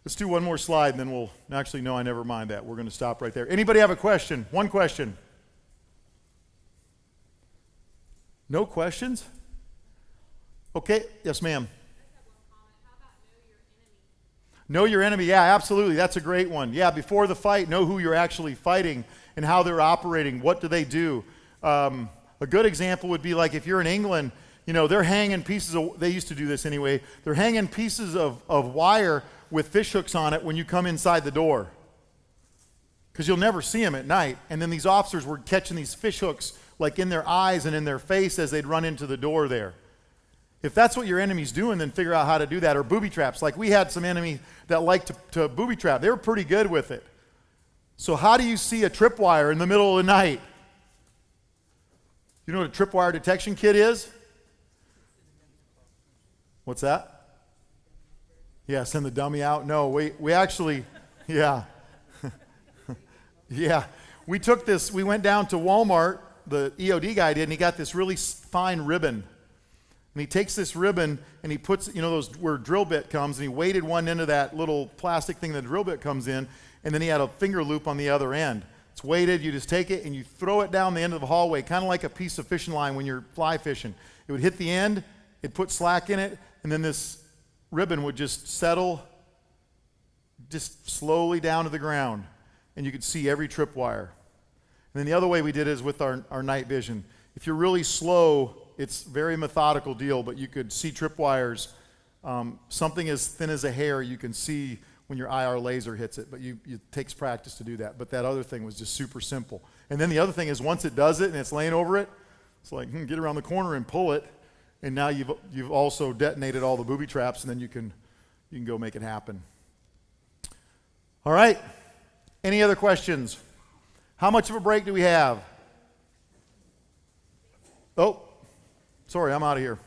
Let's do one more slide, and then we'll, actually, no, I never mind that. We're going to stop right there. Anybody have a question? One question. No questions? Okay, yes, ma'am. Know your enemy, yeah, absolutely. That's a great one. Yeah, before the fight, know who you're actually fighting and how they're operating. What do they do? A good example would be like if you're in England, you know, they're hanging pieces of, they used to do this anyway, they're hanging pieces of wire with fish hooks on it when you come inside the door. Because you'll never see them at night. And then these officers were catching these fish hooks like in their eyes and in their face as they'd run into the door there. If that's what your enemy's doing, then figure out how to do that. Or booby traps. Like we had some enemy that liked to booby trap. They were pretty good with it. So how do you see a tripwire in the middle of the night? You know what a tripwire detection kit is? What's that? Yeah, send the dummy out. No, we actually, yeah. Yeah. We took this, we went down to Walmart, the EOD guy did, and he got this really fine ribbon. And he takes this ribbon and he puts, you know, those where drill bit comes, and he weighted one end of that little plastic thing that the drill bit comes in, and then he had a finger loop on the other end. It's weighted, you just take it and you throw it down the end of the hallway, kind of like a piece of fishing line when you're fly fishing. It would hit the end, it'd put slack in it, and then this ribbon would just settle just slowly down to the ground, and you could see every tripwire. And then the other way we did it is with our night vision. If you're really slow, it's a very methodical deal, but you could see tripwires. Something as thin as a hair you can see when your IR laser hits it, but it takes practice to do that. But that other thing was just super simple. And then the other thing is once it does it and it's laying over it, it's like, get around the corner and pull it, and now you've also detonated all the booby traps, and then you can go make it happen. All right. Any other questions? How much of a break do we have? Oh, sorry, I'm out of here.